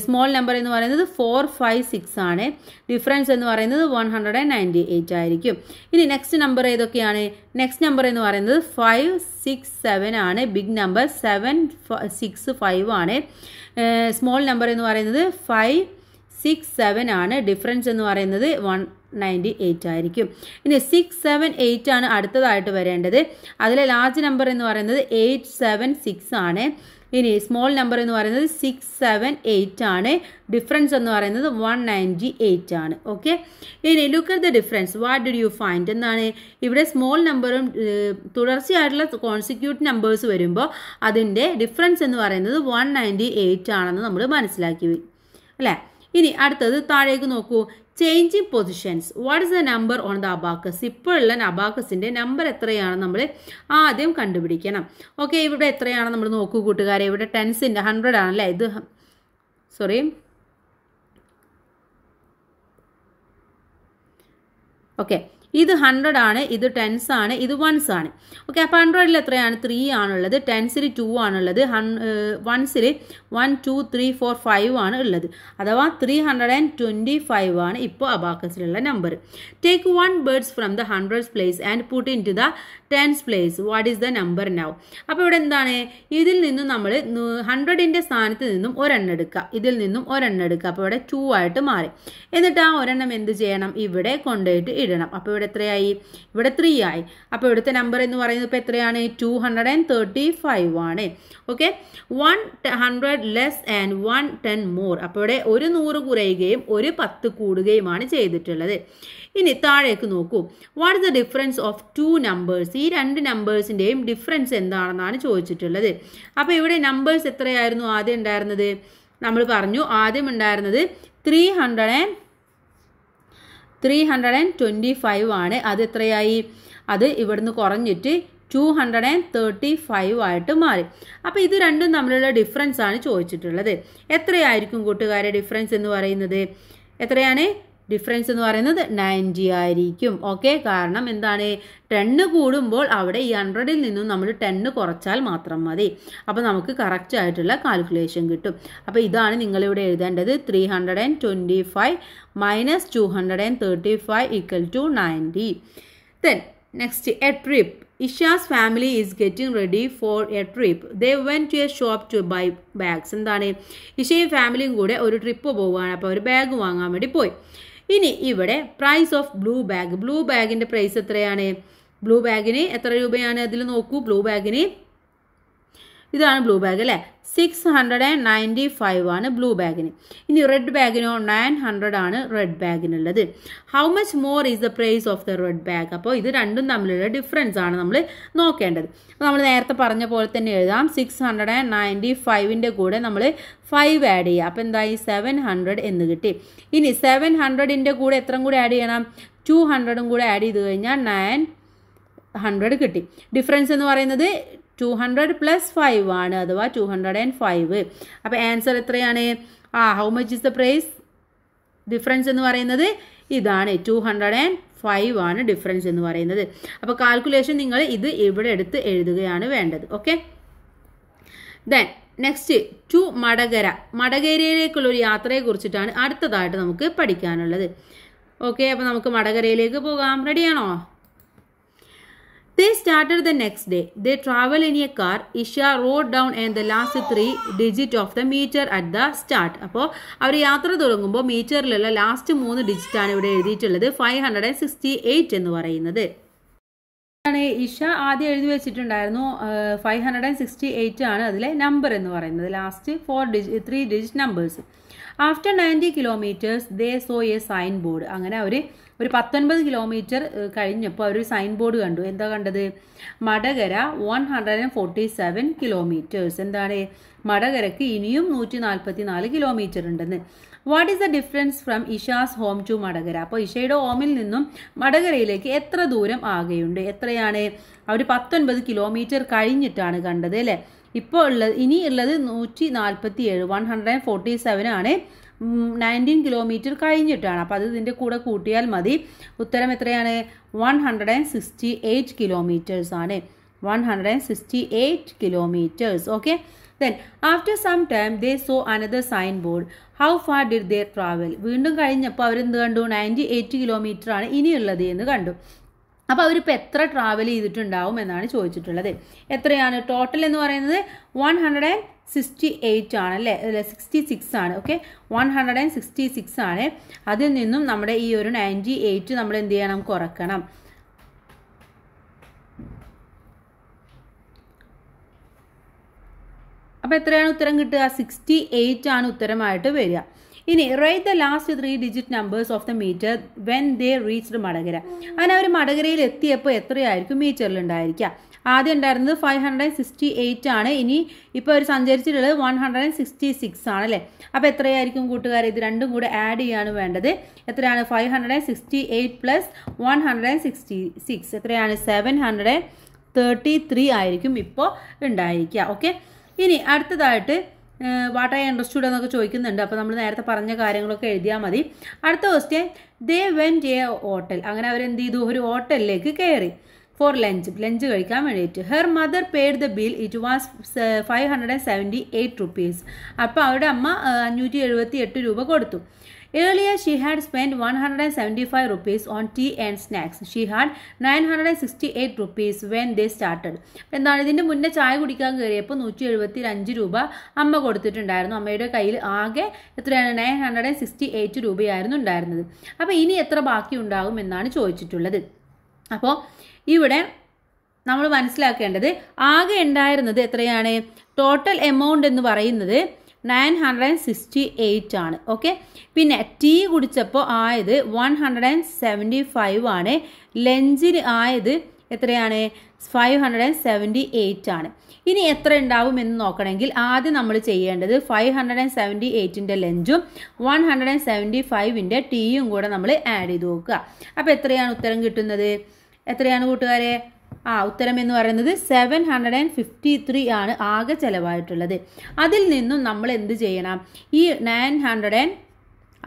സ്മോൾ നമ്പർ എന്ന് പറയുന്നത് 4, 5, 6 ആണ്. ഡിഫറൻസ് എന്ന് പറയുന്നത് 198 ആയിരിക്കും. ഇനി നെക്സ്റ്റ് നമ്പർ ഏതൊക്കെയാണ്? നെക്സ്റ്റ് നമ്പർ എന്ന് പറയുന്നത് 5, 6, 7 ആണ്. ബിഗ് നമ്പർ 7, 6, 5 ആണ്. സ്മോൾ നമ്പർ എന്ന് പറയുന്നത് 5, 6, 7 ആണ്. ഡിഫറൻസ് എന്ന് പറയുന്നത് 198 ആയിരിക്കും. ഇനി 6, 7, 8 ആണ് അടുത്തതായിട്ട് വരേണ്ടത്. അതിലെ ലാർജ് നമ്പർ എന്ന് പറയുന്നത് 8, 7, 6 ആണ്. ഇനി സ്മോൾ നമ്പർ എന്ന് പറയുന്നത് 678 ആണ്. ഡിഫറൻസ് എന്ന് പറയുന്നത് 198 ആണ്. ഓക്കെ, ഇനി look at the difference. What did you find എന്താണ്? ഇവിടെ സ്മോൾ നമ്പറും തുടർച്ചയായിട്ടുള്ള കോൺസിക്യൂട്ടീവ് നമ്പേഴ്സ് വരുമ്പോൾ അതിൻ്റെ ഡിഫറൻസ് എന്ന് പറയുന്നത് 198 ആണെന്ന് നമ്മൾ മനസ്സിലാക്കി അല്ലേ. ഇനി അടുത്തത് താഴേക്ക് നോക്കൂ. Changing positions. What is the number on the abacus? ഇപ്പോഴുള്ള അബാക്കസിൻ്റെ നമ്പർ എത്രയാണ് നമ്മൾ ആദ്യം കണ്ടുപിടിക്കണം. ഓക്കെ, ഇവിടെ എത്രയാണ് നമ്മൾ നോക്കൂ കൂട്ടുകാരെ. ഇവിടെ ടെൻസിൻ്റെ 100 ആണല്ലേ. ഇത് സോറി ഓക്കെ, ഇത് 100 ആണ്, ഇത് 10s ആണ്, ഇത് 1s ആണ്. ഓക്കെ, അപ്പോൾ 100ൽ എത്രയാണ്? 3 ആണുള്ളത്, 10സിൽ 2 ആണുള്ളത്, 1സിൽ 1 2 3 4 5 ആണ് ഉള്ളത്. അഥവാ 325 ആണ് ഇപ്പോൾ അബാക്കസിലുള്ള number. Take 1 birds from the 100s place and put in to the 10s place. What is the number now? അപ്പോൾ ഇവിടെ എന്താണ്? ഇതിൽ നിന്നും നമ്മൾ 100ൻ്റെ സ്ഥാനത്ത് നിന്നും ഒരെണ്ണം എടുക്കുക, ഇതിൽ നിന്നും ഒരെണ്ണം എടുക്കുക. അപ്പോൾ ഇവിടെ 2 ആയിട്ട് മാറി. എന്നിട്ട് ആ ഒരെണ്ണം എന്ത് ചെയ്യണം? ഇവിടെ കൊണ്ടുപോയിട്ട് ഇടണം. അപ്പോൾ ഇവിടെ എത്രയായി? ഇവിടെ 3 ആയി. അപ്പോൾ ഇവിടുത്തെ നമ്പർ എന്ന് പറയുന്നത് ഇപ്പോൾ എത്രയാണ്? 235 ആണ്. Okay, 100 less and 110 more. അപ്പോൾ ഇവിടെ ഒരു 100 കുറയുകയും ഒരു 10 കൂടുകയുമാണ് ചെയ്തിട്ടുള്ളത്. ഇനി താഴേക്ക് നോക്കൂ. What is the difference of 2 numbers? ഈ 2 നമ്പേഴ്സിൻ്റെയും ഡിഫറൻസ് എന്താണെന്നാണ് ചോദിച്ചിട്ടുള്ളത്. അപ്പോൾ ഇവിടെ നമ്പേഴ്സ് എത്രയായിരുന്നു ആദ്യം ഉണ്ടായിരുന്നത്? നമ്മൾ പറഞ്ഞു ആദ്യം ഉണ്ടായിരുന്നത് 325 ആണ്. അത് എത്രയായി? അത് ഇവിടുന്ന് കുറഞ്ഞിട്ട് 235 ആയിട്ട് മാറി. അപ്പോൾ ഇത് രണ്ടും തമ്മിലുള്ള ഡിഫറൻസ് ആണ് ചോദിച്ചിട്ടുള്ളത്. എത്രയായിരിക്കും കൂട്ടുകാരെ ഡിഫറൻസ് എന്ന് പറയുന്നത്? എത്രയാണ് ഡിഫറൻസ് എന്ന് പറയുന്നത്? 90 ആയിരിക്കും. ഓക്കെ, കാരണം എന്താണ്? 10 കൂടുമ്പോൾ അവിടെ ഈ 100ൽ നിന്നും നമ്മൾ 10 കുറച്ചാൽ മാത്രം മതി. അപ്പോൾ നമുക്ക് കറക്റ്റ് ആയിട്ടുള്ള കാൽക്കുലേഷൻ കിട്ടും. അപ്പോൾ ഇതാണ് നിങ്ങളിവിടെ എഴുതേണ്ടത്. 325 minus 235 equal to 90. Then next, a trip. Isha's family is getting ready for a trip. They went to a shop to buy bags. എന്താണ്? ഇഷയും ഫാമിലിയും കൂടെ ഒരു ട്രിപ്പ് പോവുകയാണ്. അപ്പോൾ ഒരു ബാഗ് വാങ്ങാൻ വേണ്ടി പോയി. ഇനി ഇവിടെ price of blue bag. Blue ബാഗിൻ്റെ പ്രൈസ് എത്രയാണ്? ബ്ലൂ ബാഗിന് എത്ര രൂപയാണ്? അതിൽ നോക്കൂ. ബ്ലൂ ബാഗിന് ഇതാണ് ബ്ലൂ ബാഗ് അല്ലേ. 695 ആണ് ബ്ലൂ ബാഗിന്. ഇനി റെഡ് ബാഗിനോ 900 ആണ് റെഡ് ബാഗിനുള്ളത്. How much more is the price of the red bag? അപ്പോൾ ഇത് രണ്ടും തമ്മിലുള്ള ഡിഫറൻസ് ആണ് നമ്മൾ നോക്കേണ്ടത്. അപ്പോൾ നമ്മൾ നേരത്തെ പറഞ്ഞ പോലെ തന്നെ എഴുതാം. 695ൻ്റെ കൂടെ നമ്മൾ 5 ആഡ് ചെയ്യുക. അപ്പോൾ എന്തായി? 700 എന്ന് കിട്ടി. ഇനി 700ൻ്റെ കൂടെ എത്ര കൂടെ ആഡ് ചെയ്യണം? 200 കൂടെ ആഡ് ചെയ്ത് കഴിഞ്ഞാൽ 900 കിട്ടി. ഡിഫറൻസ് എന്ന് പറയുന്നത് 200 + 5 ആണ്, അഥവാ 205. അപ്പോൾ ആൻസർ എത്രയാണ്? How much is the price? Difference എന്ന് പറയുന്നത് ഇതാണ്, 205 ആണ് ഡിഫറൻസ് എന്ന് പറയുന്നത്. അപ്പോൾ കാൽക്കുലേഷൻ നിങ്ങൾ ഇത് ഇവിടെ എടുത്ത് എഴുതുകയാണ് വേണ്ടത്. Okay, then next to Madakara. മടകരയിലേക്കുള്ളൊരു യാത്രയെ കുറിച്ചിട്ടാണ് അടുത്തതായിട്ട് നമുക്ക് പഠിക്കാനുള്ളത്. ഓക്കെ, അപ്പോൾ നമുക്ക് മടകരയിലേക്ക് പോകാം. റെഡിയാണോ? They started the next day. They travel in a car. Isha wrote down and the last 3 digit of the meter at the start. അപ്പോൾ അവർ യാത്ര തുടങ്ങുമ്പോൾ മീറ്ററിലുള്ള ലാസ്റ്റ് 3 ഡിജിറ്റാണ് ഇവിടെ എഴുതിയിട്ടുള്ളത്. 568 എന്ന് പറയുന്നത്. ഇഷ ആദ്യം എഴുതി വെച്ചിട്ടുണ്ടായിരുന്നു 568 ആണ് അതിലെ നമ്പർ എന്ന് പറയുന്നത്. Last 3 digit numbers. After 90 kilometers they saw a sign board. അങ്ങനെ ഒരു 19 കിലോമീറ്റർ കഴിഞ്ഞപ്പോൾ അവർ സൈൻ ബോർഡ് കണ്ടു. എന്താ കണ്ടത്? മടകര 147 കിലോമീറ്റേഴ്സ്. എന്താണ്? മടകരക്ക് ഇനിയും 144 കിലോമീറ്റർ ഉണ്ടെന്ന്. What is the difference from Isha's home to Madakara? അപ്പോൾ ഇഷയുടെ ഹോമിൽ നിന്നും മടകരയിലേക്ക് എത്ര ദൂരം ആകെയുണ്ട്? എത്രയാണ്? അവർ 19 കിലോമീറ്റർ കഴിഞ്ഞിട്ടാണ് കണ്ടത് അല്ലേ. ഇപ്പോൾ ഉള്ളത് ഇനി ഉള്ളത് 147, 147 ആണ്. 19 കിലോമീറ്റർ കഴിഞ്ഞിട്ടാണ്. അപ്പോൾ അത് ഇതിൻ്റെ കൂടെ കൂട്ടിയാൽ മതി. ഉത്തരം എത്രയാണ്? 168 കിലോമീറ്റേഴ്സ് ആണ്. 168 kilometers. Okay. Then after some time they saw another signboard. How far did they travel? വീണ്ടും കഴിഞ്ഞപ്പോൾ അവരെന്ത് കണ്ടു? 98 കിലോമീറ്റർ ആണ് ഇനിയുള്ളത് എന്ന് കണ്ടു. അപ്പോൾ അവരിപ്പോൾ എത്ര ട്രാവൽ ചെയ്തിട്ടുണ്ടാവും എന്നാണ് ചോദിച്ചിട്ടുള്ളത്. എത്രയാണ് ടോട്ടൽ എന്ന് പറയുന്നത്? 168 ആണ് അല്ലേ, 66 ആണ്. ഓക്കെ, 166 ആണ്. അതിൽ നിന്നും നമ്മുടെ ഈ ഒരു 98 നമ്മൾ എന്ത് ചെയ്യണം? കുറക്കണം. അപ്പോൾ എത്രയാണ് ഉത്തരം കിട്ടുക? 68 ആണ് ഉത്തരമായിട്ട് വരിക. ഇനി write the last 3 digit numbers of the meter when they reached Madakara. അങ്ങനെ അവർ മടകരയിൽ എത്തിയപ്പോൾ എത്രയായിരിക്കും മീറ്ററിൽ ഉണ്ടായിരിക്കുക? ആദ്യം ഉണ്ടായിരുന്നത് 568 ആണ്. ഇനി ഇപ്പോൾ അവർ സഞ്ചരിച്ചിട്ടുള്ളത് 166 ആണ് അല്ലേ? അപ്പോൾ എത്രയായിരിക്കും കൂട്ടുകാർ? ഇത് രണ്ടും കൂടെ ആഡ് ചെയ്യാണ് വേണ്ടത്. എത്രയാണ്? 568 പ്ലസ് 166 എത്രയാണ്? 733 ആയിരിക്കും ഇപ്പോൾ ഉണ്ടായിരിക്കുക. ഓക്കെ, ഇനി അടുത്തതായിട്ട് വാട്ട് ഐ അണ്ടർസ്റ്റുഡ് എന്നൊക്കെ ചോദിക്കുന്നുണ്ട്. അപ്പോൾ നമ്മൾ നേരത്തെ പറഞ്ഞ കാര്യങ്ങളൊക്കെ എഴുതിയാൽ മതി. അടുത്ത question, they went A hotel. അങ്ങനെ അവരെന്ത് ചെയ്തു? ഒരു ഹോട്ടലിലേക്ക് കയറി ഫോർ ലഞ്ച് കഴിക്കാൻ വേണ്ടിയിട്ട്. Her mother paid the bill, it was 578 rupees. അപ്പോൾ അവരുടെ അമ്മ 578 രൂപ കൊടുത്തു. Earlier, she had spent 175 rupees on tea and snacks. She had 968 rupees when they started. എന്താണ്? ഇതിൻ്റെ മുന്നേ ചായ കുടിക്കാൻ കയറിയപ്പോൾ 175 രൂപ അമ്മ കൊടുത്തിട്ടുണ്ടായിരുന്നു. അമ്മയുടെ കയ്യിൽ ആകെ എത്രയാണ്? 968 രൂപയായിരുന്നു ഉണ്ടായിരുന്നത്. അപ്പോൾ ഇനി എത്ര ബാക്കി ഉണ്ടാകും എന്നാണ് ചോദിച്ചിട്ടുള്ളത്. അപ്പോൾ ഇവിടെ നമ്മൾ മനസ്സിലാക്കേണ്ടത് ആകെ ഉണ്ടായിരുന്നത് എത്രയാണ്? ടോട്ടൽ എമൗണ്ട് എന്ന് പറയുന്നത് 968 ആണ്. ഓക്കെ, പിന്നെ ടീ കുടിച്ചപ്പോൾ ആയത് 175 ആണ്. ലഞ്ചിന് ആയത് എത്രയാണ്? 578 ആണ്. ഇനി എത്ര ഉണ്ടാവും എന്ന് നോക്കണമെങ്കിൽ ആദ്യം നമ്മൾ ചെയ്യേണ്ടത് 578ൻ്റെ ലഞ്ചും 175ൻ്റെ ടീയും കൂടെ നമ്മൾ ആഡ് ചെയ്ത് നോക്കുക. അപ്പോൾ എത്രയാണ് ഉത്തരം കിട്ടുന്നത്? എത്രയാണ് കൂട്ടുകാരെ? ഉത്തരം എന്ന് പറയുന്നത് 753 ആണ് ആകെ ചിലവായിട്ടുള്ളത്. അതിൽ നിന്നും നമ്മൾ എന്ത് ചെയ്യണം? ഈ 900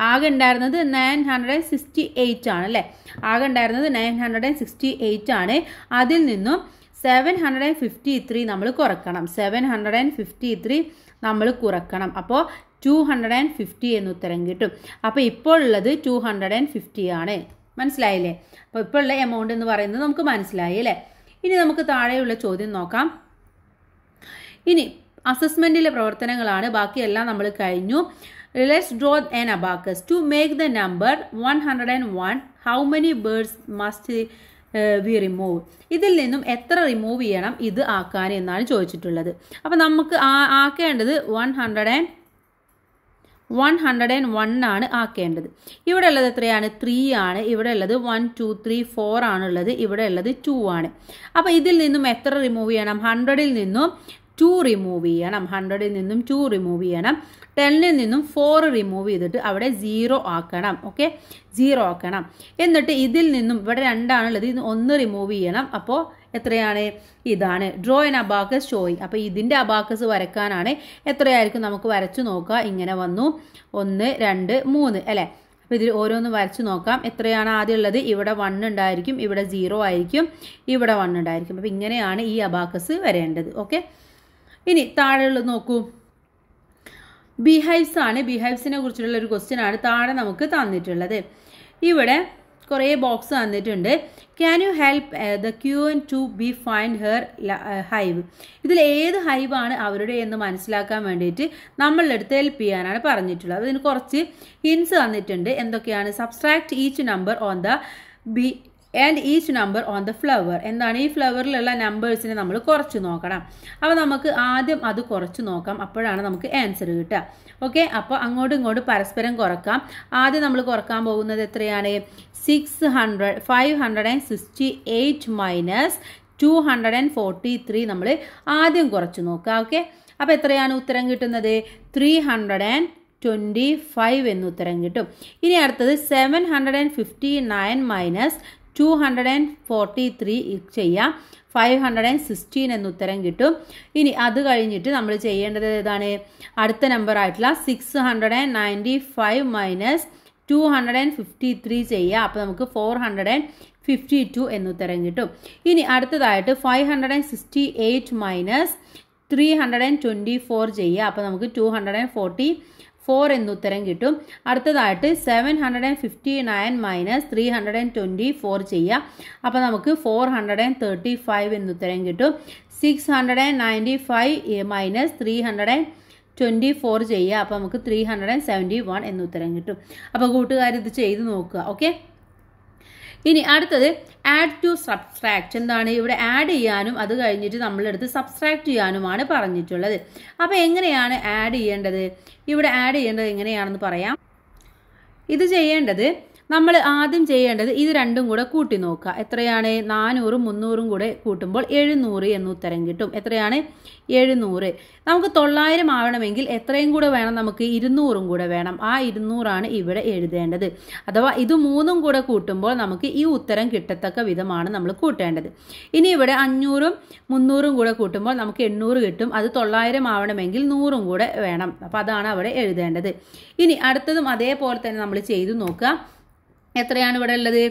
ആകെ ഉണ്ടായിരുന്നത് 968 ആണ് അല്ലേ? ആകെ ഉണ്ടായിരുന്നത് 968 ആണ്. അതിൽ നിന്നും 753 നമ്മൾ കുറക്കണം. 753 നമ്മൾ കുറക്കണം. അപ്പോൾ 250 എന്ന് ഉത്തരം കിട്ടും. അപ്പോൾ ഇപ്പോൾ ഉള്ളത് 250 ആണ്. മനസ്സിലായില്ലേ? അപ്പോൾ ഇപ്പോൾ ഉള്ള എമൗണ്ട് എന്ന് പറയുന്നത് നമുക്ക് മനസ്സിലായി അല്ലേ? ഇനി നമുക്ക് താഴെയുള്ള ചോദ്യം നോക്കാം. ഇനി അസസ്മെൻറ്റിലെ പ്രവർത്തനങ്ങളാണ്. ബാക്കിയെല്ലാം നമ്മൾ കഴിഞ്ഞു. Let's draw an abacus to make the number 101. How many beads must we remove? ഇതിൽ നിന്നും എത്ര റിമൂവ് ചെയ്യണം ഇത് ആക്കാൻ എന്നാണ് ചോദിച്ചിട്ടുള്ളത്. അപ്പോൾ നമുക്ക് ആക്കേണ്ടത് 101 ആണ് ആക്കേണ്ടത്. ഇവിടെ ഉള്ളത് എത്രയാണ്? 3 ആണ്. ഇവിടെ ഉള്ളത് 1 2 3 4 ആണുള്ളത്. ഇവിടെ ഉള്ളത് 2 ആണ്. അപ്പോൾ ഇതിൽ നിന്നും എത്ര റിമൂവ് ചെയ്യണം? 100ൽ നിന്നും 2 റിമൂവ് ചെയ്യണം. 100ൽ നിന്നും 2 റിമൂവ് ചെയ്യണം. 10ൽ നിന്നും 4 റിമൂവ് ചെയ്തിട്ട് അവിടെ 0 ആക്കണം. ഓക്കെ, 0 ആക്കണം. എന്നിട്ട് ഇതിൽ നിന്നും ഇവിടെ 2 ആണുള്ളത്. ഇത് 1 റിമൂവ് ചെയ്യണം. അപ്പോൾ എത്രയാണ്? ഇതാണ് ഡ്രോ എൻ അബാക്കസ് ഷോയിങ്. അപ്പോൾ ഇതിൻ്റെ അബാക്കസ് വരക്കാനാണ്. എത്രയായിരിക്കും? നമുക്ക് വരച്ചു നോക്കാം. ഇങ്ങനെ വന്നു 1 2 3 അല്ലേ? അപ്പോൾ ഇതിൽ ഓരോന്ന് വരച്ചു നോക്കാം. എത്രയാണ് ആദ്യം ഉള്ളത്? ഇവിടെ 1 ഉണ്ടായിരിക്കും, ഇവിടെ 0 ആയിരിക്കും, ഇവിടെ 1 ഉണ്ടായിരിക്കും. അപ്പോൾ ഇങ്ങനെയാണ് ഈ അബാക്കസ് വരേണ്ടത്. ഓക്കെ, ഇനി താഴെയുള്ളത് നോക്കൂ. ബീഹൈവ്സ് ആണ്. ബീഹൈവ്സിനെ കുറിച്ചുള്ള ഒരു ക്വസ്റ്റ്യൻ ആണ് താഴെ നമുക്ക് തന്നിട്ടുള്ളത്. ഇവിടെ കുറേ ബോക്സ് തന്നിട്ടുണ്ട്. Can you help the queen to bee find her hive? ഇതിൽ ഏത് ഹൈവാണ് അവരുടെ എന്ന് മനസ്സിലാക്കാൻ വേണ്ടിയിട്ട് നമ്മളുടെ അടുത്ത് ഹെൽപ്പ് ചെയ്യാനാണ് പറഞ്ഞിട്ടുള്ളത്. അതിന് കുറച്ച് ഹിൻസ് തന്നിട്ടുണ്ട്. എന്തൊക്കെയാണ്? Subtract each number on the B and each number on the flower. എന്താണ്? ഈ ഫ്ലവറിലുള്ള നമ്പേഴ്സിനെ നമ്മൾ കുറച്ച് നോക്കണം. അപ്പോൾ നമുക്ക് ആദ്യം അത് കുറച്ച് നോക്കാം. അപ്പോഴാണ് നമുക്ക് ആൻസർ കിട്ടുക. ഓക്കെ, അപ്പോൾ അങ്ങോട്ടും ഇങ്ങോട്ടും പരസ്പരം കുറക്കാം. ആദ്യം നമ്മൾ കുറക്കാൻ പോകുന്നത് എത്രയാണ്? 568 മൈനസ് 243 നമ്മൾ ആദ്യം കുറച്ച് നോക്കാം. ഓക്കെ, അപ്പോൾ എത്രയാണ് ഉത്തരം കിട്ടുന്നത്? 325 എന്ന് ഉത്തരം കിട്ടും. ഇനി അടുത്തത് 759 മൈനസ് 243 ചെയ്യാം. 516 എന്ന് ഉത്തരം കിട്ടും. ഇനി അത് കഴിഞ്ഞിട്ട് നമ്മൾ ചെയ്യേണ്ടത് ഏതാണ്? അടുത്ത നമ്പർ ആയിട്ടുള്ള 695 മൈനസ് 253 ചെയ്യുക. അപ്പോൾ നമുക്ക് 452 എന്ന് ഉത്തരം കിട്ടും. ഇനി അടുത്തതായിട്ട് 568 മൈനസ് 324 ചെയ്യുക. അപ്പോൾ നമുക്ക് 244 എന്ന് ഉത്തരം കിട്ടും. അടുത്തതായിട്ട് 759 മൈനസ് 324 ചെയ്യുക. അപ്പോൾ നമുക്ക് 435 എന്ന് ഉത്തരം കിട്ടും. 695 മൈനസ് 324 ചെയ്യുക. അപ്പോൾ നമുക്ക് 371 എന്ന് ഉത്തരം കിട്ടും. അപ്പോൾ കൂട്ടുകാർ ഇത് ചെയ്ത് നോക്കുക. ഓക്കെ, ഇനി അടുത്തത് ആഡ് ടു സബ്സ്ട്രാക്ട്. എന്താണ് ഇവിടെ ആഡ് ചെയ്യാനും അത് കഴിഞ്ഞിട്ട് നമ്മളെടുത്ത് സബ്സ്ട്രാക്ട് ചെയ്യാനുമാണ് പറഞ്ഞിട്ടുള്ളത്. അപ്പോൾ എങ്ങനെയാണ് ആഡ് ചെയ്യേണ്ടത്? ഇവിടെ ആഡ് ചെയ്യേണ്ടത് എങ്ങനെയാണെന്ന് പറയാം. ഇത് ചെയ്യേണ്ടത് നമ്മൾ ആദ്യം ചെയ്യേണ്ടത് ഇത് രണ്ടും കൂടെ കൂട്ടി നോക്കുക. എത്രയാണ്? 400ഉം 300ഉം കൂടെ കൂട്ടുമ്പോൾ 700 എന്ന് ഉത്തരം കിട്ടും. എത്രയാണ്? 700. നമുക്ക് 900 ആവണമെങ്കിൽ എത്രയും കൂടെ വേണം? നമുക്ക് 200ഉം കൂടെ വേണം. ആ 200ആണ് ഇവിടെ എഴുതേണ്ടത്. അഥവാ ഇത് മൂന്നും കൂടെ കൂട്ടുമ്പോൾ നമുക്ക് ഈ ഉത്തരം കിട്ടത്തക്ക വിധമാണ് നമ്മൾ കൂട്ടേണ്ടത്. ഇനി ഇവിടെ 500ഉം 300ഉം കൂടെ കൂട്ടുമ്പോൾ നമുക്ക് 800 കിട്ടും. അത് 900 ആവണമെങ്കിൽ 100ഉം കൂടെ വേണം. അപ്പോൾ അതാണ് അവിടെ എഴുതേണ്ടത്. ഇനി അടുത്തതും അതേപോലെ തന്നെ നമ്മൾ ചെയ്തു നോക്കുക. എത്രയാണ് ഇവിടെ ഉള്ളത്?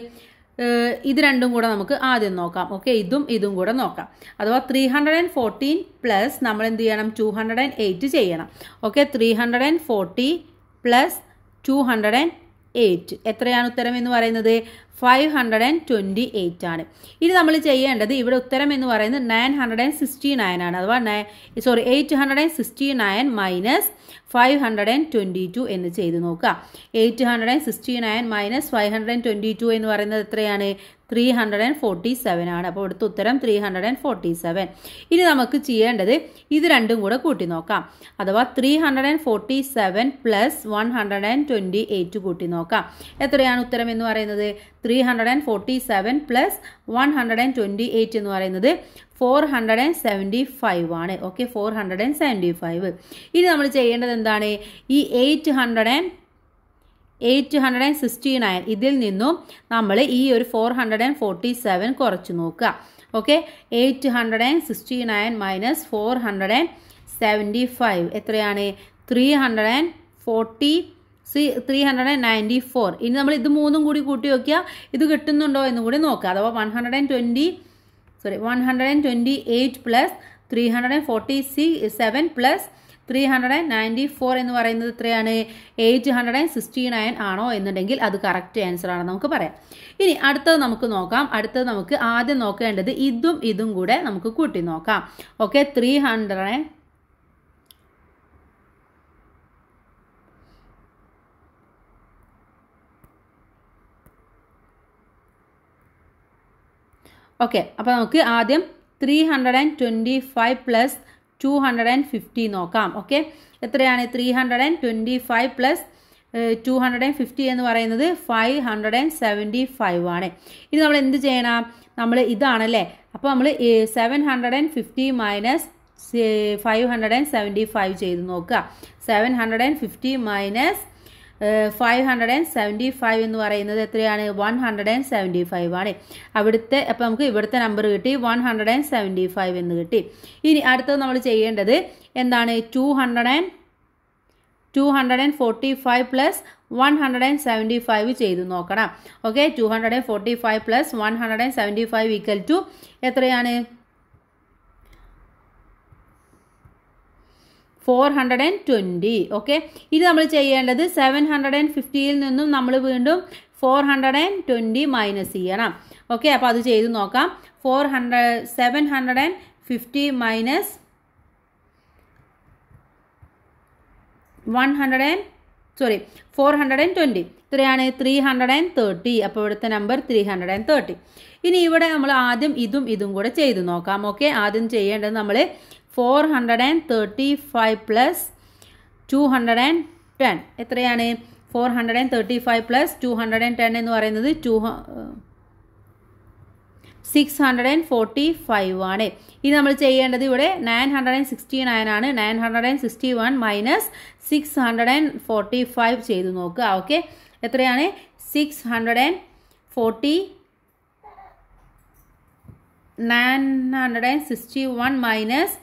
ഇത് രണ്ടും കൂടെ നമുക്ക് ആദ്യം നോക്കാം. ഓക്കെ, ഇതും കൂടെ നോക്കാം. അഥവാ 314 പ്ലസ് നമ്മൾ എന്ത് ചെയ്യണം? 208 ചെയ്യണം. ഓക്കെ, 340 പ്ലസ് 208 എത്രയാണ് ഉത്തരം എന്ന് പറയുന്നത്? 528 ആണ്. ഇനി നമ്മൾ ചെയ്യേണ്ടത് ഇവിടെ ഉത്തരം എന്ന് പറയുന്നത് 969 ആണ്. അഥവാ 869 മൈനസ് 522 എന്ന് ചെയ്ത് നോക്കുക. 869 മൈനസ് 522 എന്ന് പറയുന്നത് എത്രയാണ്? 347 ആണ്. അപ്പോൾ ഇവിടുത്തെ ഉത്തരം 347. ഇനി നമുക്ക് ചെയ്യേണ്ടത് ഇത് രണ്ടും കൂടെ കൂട്ടി നോക്കാം. അഥവാ 347 പ്ലസ് 128 കൂട്ടി നോക്കാം. എത്രയാണ് ഉത്തരം എന്ന് പറയുന്നത്? 347 പ്ലസ് 128 എന്ന് പറയുന്നത് 475 ആണ്. ഓക്കെ, 475. ഇനി നമ്മൾ ചെയ്യേണ്ടത് എന്താണ്? ഈ 869 ഇതിൽ നിന്നും നമ്മൾ ഈ ഒരു 447 കുറച്ച് നോക്കുക. ഓക്കെ, 869 മൈനസ് 475 എത്രയാണ്? 394. ഇനി നമ്മൾ ഇത് മൂന്നും കൂടി കൂട്ടി നോക്കിയാൽ ഇത് കിട്ടുന്നുണ്ടോ എന്നും കൂടി നോക്കുക. അഥവാ 128 പ്ലസ് 347 പ്ലസ് 394 എന്ന് പറയുന്നത് എത്രയാണ്? 869 ആണോ എന്നുണ്ടെങ്കിൽ അത് കറക്റ്റ് ആൻസർ ആണ് നമുക്ക് പറയാം. ഇനി അടുത്തത് നമുക്ക് നോക്കാം. അടുത്തത് നമുക്ക് ആദ്യം നോക്കേണ്ടത് ഇതും കൂടെ നമുക്ക് കൂട്ടി നോക്കാം. Okay, 300 okay. അപ്പോൾ നമുക്ക് ആദ്യം 325 പ്ലസ് 250 നോക്കാം. ഓക്കെ, എത്രയാണ്? 325 പ്ലസ് 250 എന്ന് പറയുന്നത് 575 ആണ്. ഇനി നമ്മൾ എന്ത് ചെയ്യണം? നമ്മൾ ഇതാണല്ലേ. അപ്പോൾ നമ്മൾ 750 മൈനസ് 575 ചെയ്ത് നോക്കുക. 750 മൈനസ് 575 എന്ന് പറയുന്നത് എത്രയാണ്? 175 ആണ്. അവിടുത്തെ അപ്പോൾ നമുക്ക് ഇവിടുത്തെ നമ്പർ കിട്ടി, 175 എന്ന് കിട്ടി. ഇനി അടുത്തത് നമ്മൾ ചെയ്യേണ്ടത് എന്താണ്? 245 പ്ലസ് 175 ചെയ്ത് നോക്കണം. ഓക്കെ, 245 പ്ലസ് 175 ഈക്വൽ ടു എത്രയാണ്? 420. ഓക്കെ, ഇത് നമ്മൾ ചെയ്യേണ്ടത് 750യിൽ നിന്നും നമ്മൾ വീണ്ടും 420 മൈനസ് ചെയ്യണം. ഓക്കെ, അപ്പോൾ അത് ചെയ്ത് നോക്കാം. 750 മൈനസ് 420 എത്രയാണ്? 330. അപ്പോൾ ഇവിടുത്തെ നമ്പർ 330. ഇനി ഇവിടെ നമ്മൾ ആദ്യം ഇതും കൂടെ ചെയ്ത് നോക്കാം. ഓക്കെ, ആദ്യം ചെയ്യേണ്ടത് നമ്മൾ 435 പ്ലസ് 210 എത്രയാണ്? 435 പ്ലസ് 210 എന്ന് പറയുന്നത് 645 ആണ്. ഇനി നമ്മൾ ചെയ്യേണ്ടത് ഇവിടെ 969 ആണ്. 961 മൈനസ് 645 ചെയ്ത് നോക്കുക. ഓക്കെ, എത്രയാണ്? 961 മൈനസ്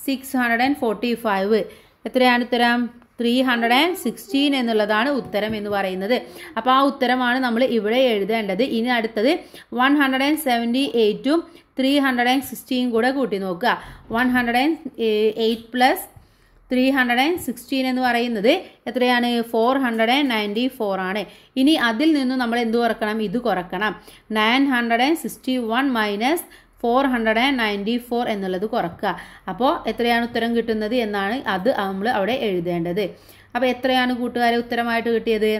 645 എത്രയാണ് ഉത്തരം? 316 എന്നുള്ളതാണ് ഉത്തരം എന്ന് പറയുന്നത്. അപ്പോൾ ആ ഉത്തരമാണ് നമ്മൾ ഇവിടെ എഴുതേണ്ടത്. ഇനി അടുത്തത് 178ഉം 316 കൂടെ കൂട്ടി നോക്കുക. 108 പ്ലസ് 316 എന്ന് പറയുന്നത് എത്രയാണ്? 494 ആണ്. ഇനി അതിൽ നിന്നും നമ്മൾ എന്ത് കുറക്കണം? ഇത് കുറക്കണം. 961 മൈനസ് 494 എന്നുള്ളത് കുറക്കുക. അപ്പോൾ എത്രയാണ് ഉത്തരം കിട്ടുന്നത് എന്നാണ് അത് നമ്മൾ അവിടെ എഴുതേണ്ടത്. അപ്പോൾ എത്രയാണ് കൂട്ടുകാരെ ഉത്തരമായിട്ട് കിട്ടിയത്?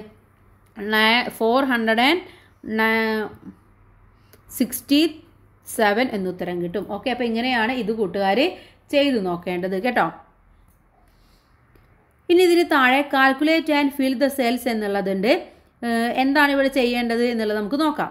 67 എന്നുത്തരം കിട്ടും. ഓക്കെ, അപ്പോൾ ഇങ്ങനെയാണ് ഇത് കൂട്ടുകാർ ചെയ്തു നോക്കേണ്ടത് കേട്ടോ. ഇനി ഇതിന് താഴെ calculate and fill the cells എന്നുള്ളതുണ്ട്. എന്താണ് ഇവിടെ ചെയ്യേണ്ടത് എന്നുള്ളത് നമുക്ക് നോക്കാം.